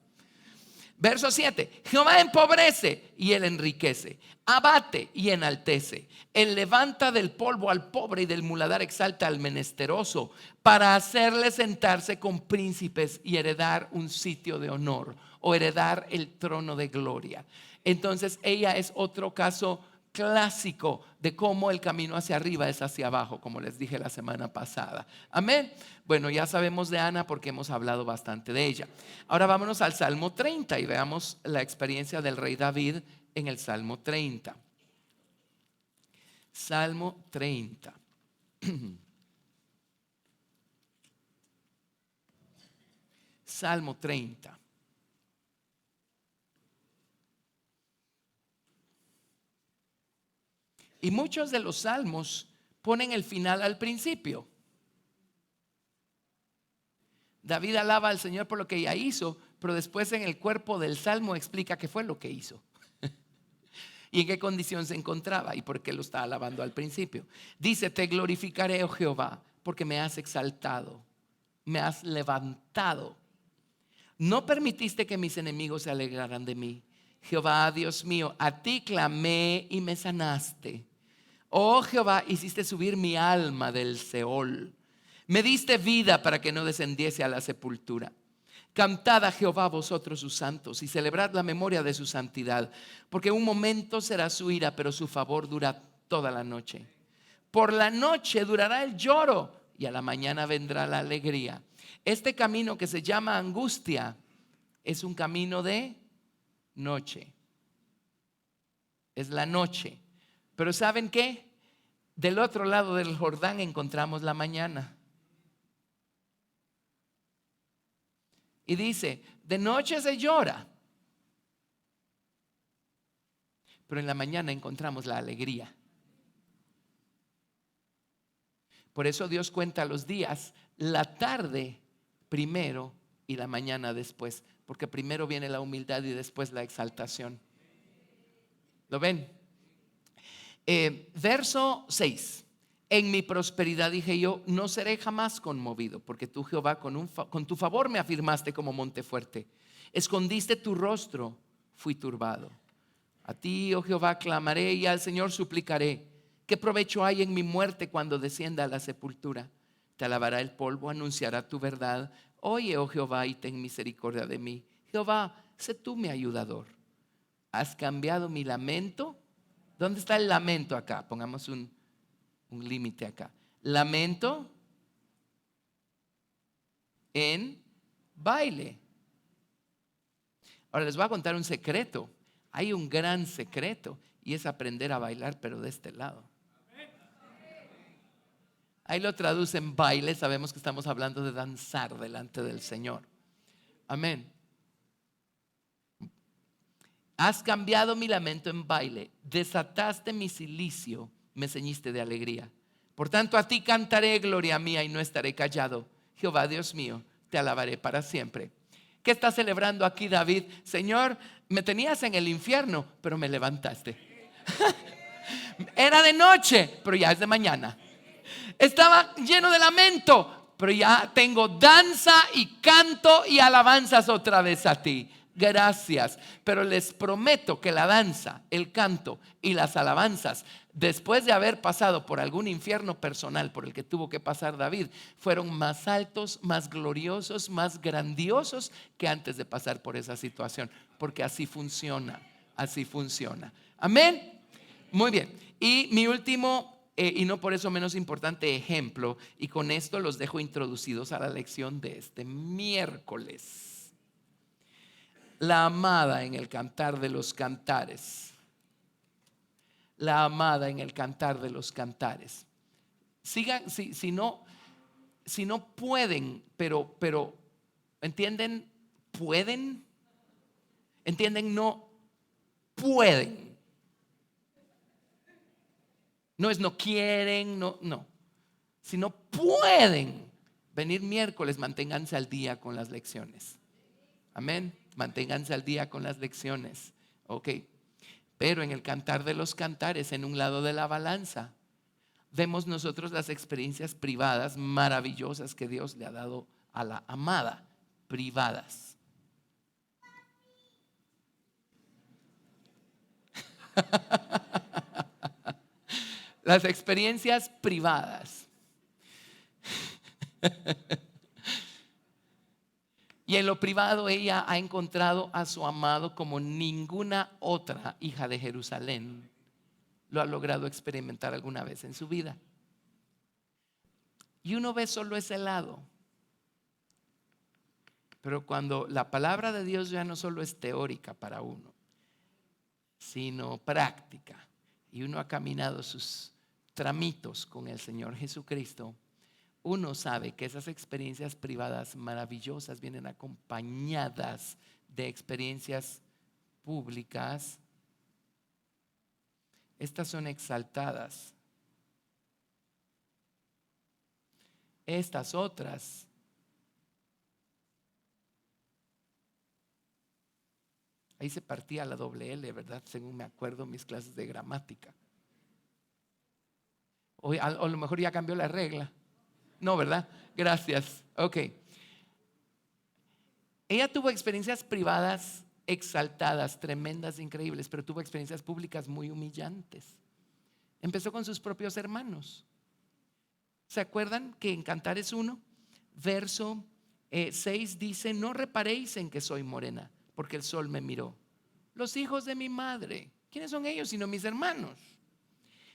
Verso 7. Jehová empobrece y él enriquece, abate y enaltece. Él levanta del polvo al pobre y del muladar exalta al menesteroso, para hacerle sentarse con príncipes y heredar un sitio de honor, o heredar el trono de gloria. Entonces ella es otro caso clásico de cómo el camino hacia arriba es hacia abajo, como les dije la semana pasada. Amén. Bueno, ya sabemos de Ana porque hemos hablado bastante de ella. Ahora vámonos al Salmo 30 y veamos la experiencia del rey David en el Salmo 30. Salmo 30. Salmo 30. Y muchos de los salmos ponen el final al principio. David alaba al Señor por lo que ya hizo, pero después en el cuerpo del salmo explica qué fue lo que hizo y en qué condición se encontraba y por qué lo está alabando al principio. Dice: te glorificaré, oh Jehová, porque me has exaltado, me has levantado. No permitiste que mis enemigos se alegraran de mí. Jehová, Dios mío, a ti clamé y me sanaste. Oh Jehová, hiciste subir mi alma del Seol. Me diste vida para que no descendiese a la sepultura. Cantad a Jehová vosotros sus santos y celebrad la memoria de su santidad, porque un momento será su ira, pero su favor dura toda la noche. Por la noche durará el lloro y a la mañana vendrá la alegría. Este camino que se llama angustia es un camino de noche. Es la noche. Pero ¿saben qué? Del otro lado del Jordán encontramos la mañana. Y dice: de noche se llora, pero en la mañana encontramos la alegría. Por eso Dios cuenta los días, la tarde primero y la mañana después, porque primero viene la humildad y después la exaltación. ¿Lo ven? Verso 6. En mi prosperidad dije yo, no seré jamás conmovido, porque tú, Jehová, con tu favor me afirmaste como monte fuerte. Escondiste tu rostro, fui turbado. A ti, oh Jehová, clamaré y al Señor suplicaré. ¿Qué provecho hay en mi muerte cuando descienda a la sepultura? Te alabará el polvo, anunciará tu verdad. Oye, oh Jehová, y ten misericordia de mí. Jehová, sé tú mi ayudador. Has cambiado mi lamento. ¿Dónde está el lamento acá? Pongamos un límite acá. Lamento en baile. Ahora les voy a contar un secreto. Hay un gran secreto y es aprender a bailar, pero de este lado. Ahí lo traducen baile. Sabemos que estamos hablando de danzar delante del Señor. Amén. Has cambiado mi lamento en baile, desataste mi cilicio, me ceñiste de alegría. Por tanto, a ti cantaré, gloria mía, y no estaré callado. Jehová, Dios mío, te alabaré para siempre. ¿Qué está celebrando aquí David? Señor, me tenías en el infierno, pero me levantaste. Era de noche, pero ya es de mañana. Estaba lleno de lamento, pero ya tengo danza y canto y alabanzas otra vez a ti. Gracias, pero les prometo que la danza, el canto y las alabanzas, después de haber pasado por algún infierno personal por el que tuvo que pasar David, fueron más altos, más gloriosos, más grandiosos que antes de pasar por esa situación, porque así funciona, así funciona. Amén. Muy bien. Y mi último y no por eso menos importante ejemplo, y con esto los dejo introducidos a la lección de este miércoles. La amada en el Cantar de los Cantares. La amada en el Cantar de los Cantares. Sigan, si no pueden, pero ¿entienden? ¿Pueden? ¿Entienden? No pueden. No es no quieren, no. Si no pueden venir miércoles, manténganse al día con las lecciones. Amén. Manténganse al día con las lecciones. Ok. Pero en el Cantar de los Cantares, en un lado de la balanza, vemos nosotros las experiencias privadas maravillosas que Dios le ha dado a la amada, privadas. Las experiencias privadas. Y en lo privado ella ha encontrado a su amado como ninguna otra hija de Jerusalén lo ha logrado experimentar alguna vez en su vida. Y uno ve solo ese lado. Pero cuando la palabra de Dios ya no solo es teórica para uno, sino práctica, y uno ha caminado sus tramitos con el Señor Jesucristo, uno sabe que esas experiencias privadas maravillosas vienen acompañadas de experiencias públicas. Estas son exaltadas. Estas otras ahí se partía la doble L, ¿verdad? Según me acuerdo mis clases de gramática. O a lo mejor ya cambió la regla. No, ¿verdad? Gracias. Ok. Ella tuvo experiencias privadas exaltadas, tremendas, increíbles, pero tuvo experiencias públicas muy humillantes. Empezó con sus propios hermanos. ¿Se acuerdan que en Cantares 1, verso 6 dice: no reparéis en que soy morena, porque el sol me miró? Los hijos de mi madre, ¿quiénes son ellos sino mis hermanos?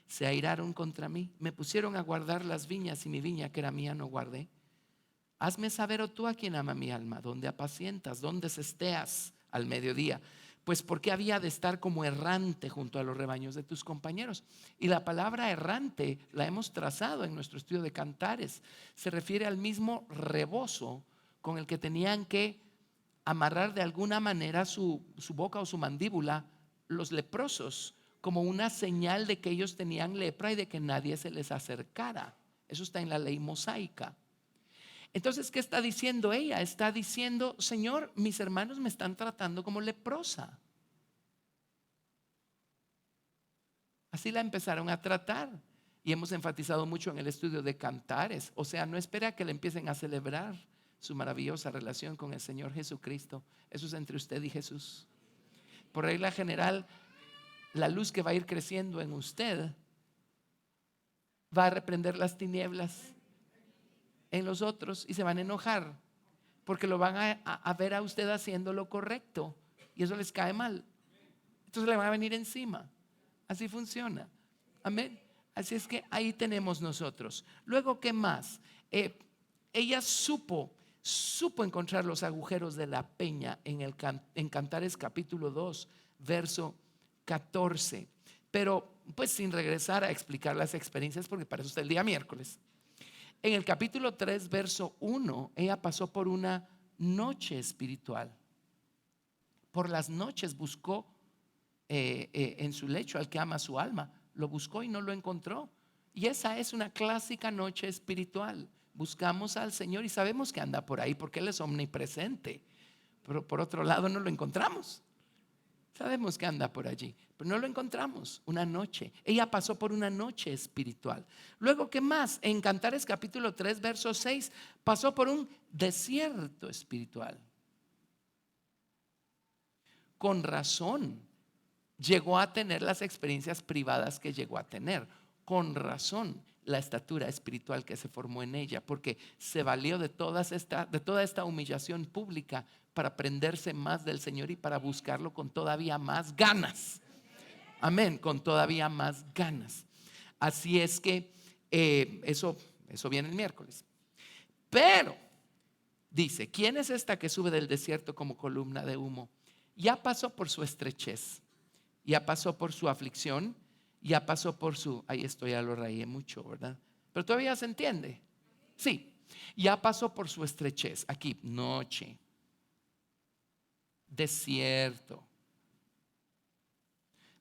Se airaron contra mí, me pusieron a guardar las viñas, y mi viña que era mía no guardé. Hazme saber, oh tú, a quien ama mi alma, dónde apacientas, dónde cesteas al mediodía. Pues porque había de estar como errante junto a los rebaños de tus compañeros. Y la palabra errante la hemos trazado en nuestro estudio de Cantares. Se refiere al mismo rebozo con el que tenían que amarrar de alguna manera su boca o su mandíbula los leprosos, como una señal de que ellos tenían lepra y de que nadie se les acercara. Eso está en la ley mosaica. Entonces, ¿qué está diciendo ella? Está diciendo: Señor, mis hermanos me están tratando como leprosa. Así la empezaron a tratar. Y hemos enfatizado mucho en el estudio de Cantares. O sea, no espera que le empiecen a celebrar su maravillosa relación con el Señor Jesucristo. Eso es entre usted y Jesús. Por regla general, la luz que va a ir creciendo en usted va a reprender las tinieblas en los otros, y se van a enojar porque lo van a ver a usted haciendo lo correcto, y eso les cae mal. Entonces le van a venir encima. Así funciona. Amén. Así es que ahí tenemos nosotros. Luego, ¿qué más? Ella supo encontrar los agujeros de la peña en Cantares capítulo 2, verso 14. Pero pues sin regresar a explicar las experiencias, porque para eso está el día miércoles. En el capítulo 3, verso 1, ella pasó por una noche espiritual. Por las noches buscó en su lecho al que ama su alma. Lo buscó y no lo encontró. Y esa es una clásica noche espiritual. Buscamos al Señor y sabemos que anda por ahí porque Él es omnipresente. Pero por otro lado no lo encontramos. Sabemos que anda por allí, pero no lo encontramos. Una noche. Ella pasó por una noche espiritual. Luego, ¿qué más? En Cantares capítulo 3, verso 6, pasó por un desierto espiritual. Con razón llegó a tener las experiencias privadas que llegó a tener. Con razón la estatura espiritual que se formó en ella, porque se valió de toda esta humillación pública para aprenderse más del Señor y para buscarlo con todavía más ganas. Amén, con todavía más ganas. Así es que eso viene el miércoles. Pero dice: ¿quién es esta que sube del desierto como columna de humo? Ya pasó por su estrechez, ya pasó por su aflicción, ya pasó por su... Ahí estoy, ya lo rayé mucho, ¿verdad? Pero todavía se entiende. Sí, ya pasó por su estrechez. Aquí, noche, desierto.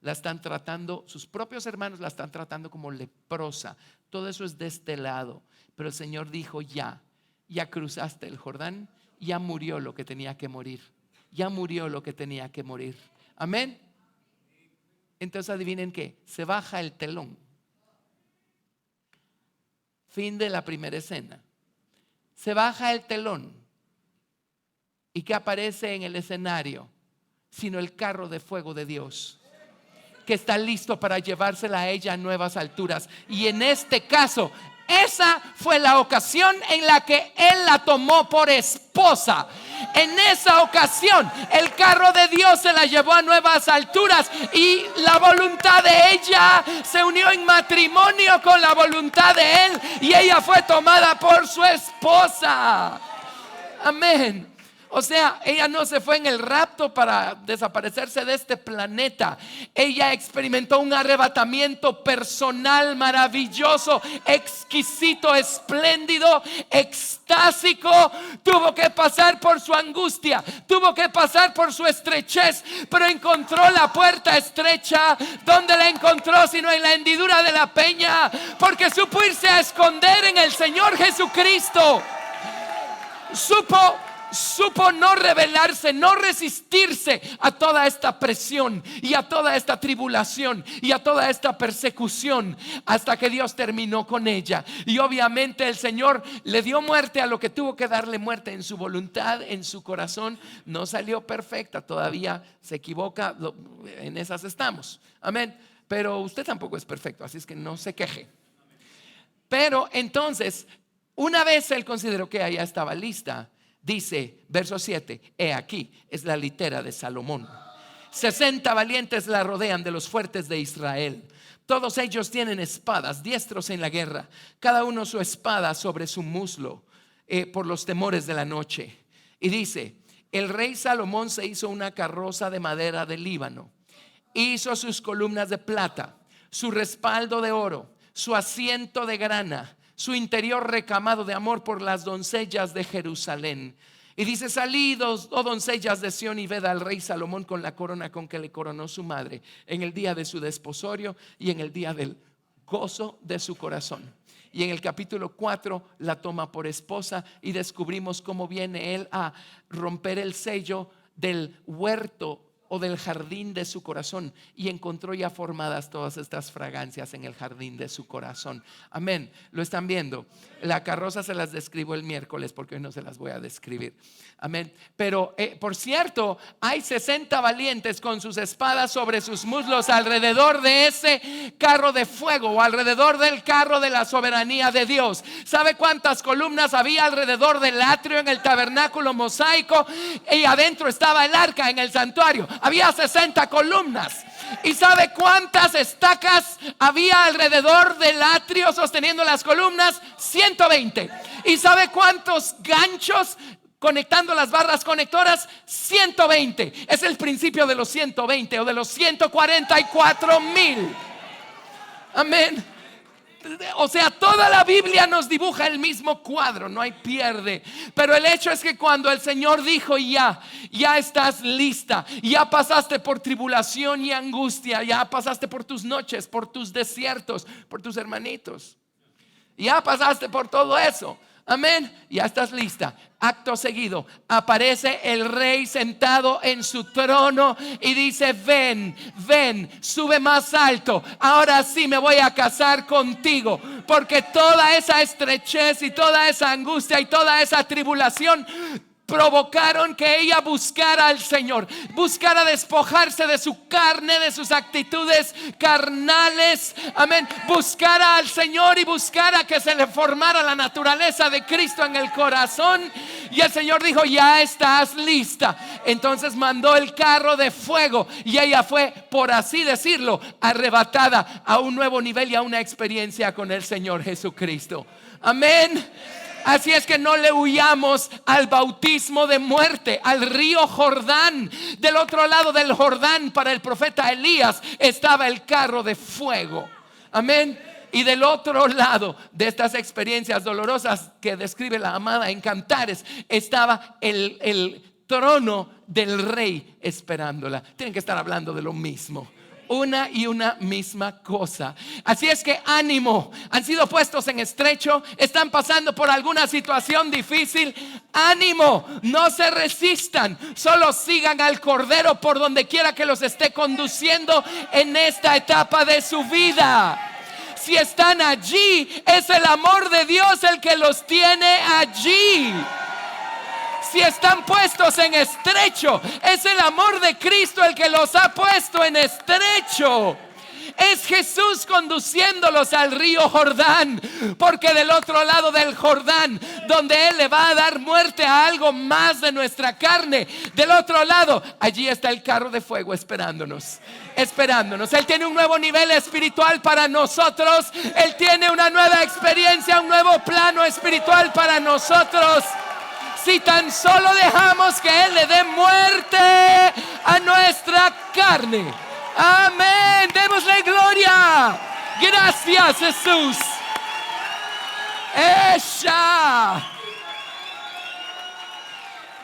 La están tratando, sus propios hermanos la están tratando como leprosa. Todo eso es de este lado. Pero el Señor dijo: ya cruzaste el Jordán, ya murió lo que tenía que morir. Ya murió lo que tenía que morir. Amén. Entonces adivinen qué, se baja el telón. Fin de la primera escena. Se baja el telón. ¿Y qué aparece en el escenario? Sino el carro de fuego de Dios, que está listo para llevársela a ella a nuevas alturas. Y en este caso, esa fue la ocasión en la que él la tomó por esposa. En esa ocasión el carro de Dios se la llevó a nuevas alturas y la voluntad de ella se unió en matrimonio con la voluntad de él y ella fue tomada por su esposa. Amén. O sea, ella no se fue en el rapto para desaparecerse de este planeta. Ella experimentó un arrebatamiento personal maravilloso, exquisito, espléndido, extásico. Tuvo que pasar por su angustia, tuvo que pasar por su estrechez, pero encontró la puerta estrecha. ¿Dónde la encontró? Sino en la hendidura de la peña, porque supo irse a esconder en el Señor Jesucristo. Supo no rebelarse, no resistirse a toda esta presión y a toda esta tribulación y a toda esta persecución, hasta que Dios terminó con ella. Y obviamente el Señor le dio muerte a lo que tuvo que darle muerte en su voluntad, en su corazón. No salió perfecta, todavía se equivoca, en esas estamos. Amén. Pero usted tampoco es perfecto, así es que no se queje. Pero entonces, una vez él consideró que ella estaba lista, dice, verso 7, he aquí, es la litera de Salomón. 60 valientes la rodean de los fuertes de Israel. Todos ellos tienen espadas, diestros en la guerra, cada uno su espada sobre su muslo, por los temores de la noche. Y dice, el rey Salomón se hizo una carroza de madera del Líbano, hizo sus columnas de plata, su respaldo de oro, su asiento de grana, su interior recamado de amor por las doncellas de Jerusalén. Y dice, salid, oh doncellas de Sión, y ved al rey Salomón con la corona con que le coronó su madre, en el día de su desposorio y en el día del gozo de su corazón. Y en el capítulo 4 la toma por esposa y descubrimos cómo viene él a romper el sello del huerto o del jardín de su corazón, y encontró ya formadas todas estas fragancias en el jardín de su corazón. Amén. ¿Lo están viendo? La carroza se las describo el miércoles, porque hoy no se las voy a describir. Amén. Pero por cierto, hay 60 valientes con sus espadas sobre sus muslos alrededor de ese carro de fuego, o alrededor del carro de la soberanía de Dios. ¿Sabe cuántas columnas había alrededor del atrio en el tabernáculo mosaico? Y adentro estaba el arca en el santuario. Había 60 columnas. ¿Y sabe cuántas estacas había alrededor del atrio sosteniendo las columnas? 120. ¿Y sabe cuántos ganchos conectando las barras conectoras? 120. Es el principio de los 120 o de los 144,000. Amén. O sea, toda la Biblia nos dibuja el mismo cuadro, no hay pierde. Pero el hecho es que cuando el Señor dijo, ya estás lista, ya pasaste por tribulación y angustia, ya pasaste por tus noches, por tus desiertos, por tus hermanitos, ya pasaste por todo eso. Amén, ya estás lista. Acto seguido aparece el rey sentado en su trono y dice, ven, sube más alto. Ahora sí me voy a casar contigo, porque toda esa estrechez y toda esa angustia y toda esa tribulación provocaron que ella buscara al Señor, buscara despojarse de su carne, de sus actitudes carnales. Amén. Buscara al Señor y buscara que se le formara la naturaleza de Cristo en el corazón. Y el Señor dijo, ya estás lista. Entonces mandó el carro de fuego y ella fue, por así decirlo, arrebatada a un nuevo nivel y a una experiencia con el Señor Jesucristo. Amén. Así es que no le huyamos al bautismo de muerte, al río Jordán. Del otro lado del Jordán, para el profeta Elías, estaba el carro de fuego. Amén. Y del otro lado de estas experiencias dolorosas que describe la amada en Cantares, estaba el trono del rey esperándola. Tienen que estar hablando de lo mismo. una y una misma cosa. Así es que ánimo, han sido puestos en estrecho, están pasando por alguna situación difícil. Ánimo, no se resistan, solo sigan al Cordero por donde quiera que los esté conduciendo en esta etapa de su vida. Si están allí, es el amor de Dios el que los tiene allí. Si están puestos en estrecho, es el amor de Cristo el que los ha puesto en estrecho. Es Jesús conduciéndolos al río Jordán, porque del otro lado del Jordán, donde Él le va a dar muerte a algo más de nuestra carne, del otro lado, allí está el carro de fuego esperándonos. Él tiene un nuevo nivel espiritual para nosotros. Él tiene una nueva experiencia, un nuevo plano espiritual para nosotros. Si tan solo dejamos que Él le dé muerte a nuestra carne. Amén. Démosle gloria. Gracias, Jesús. Ella.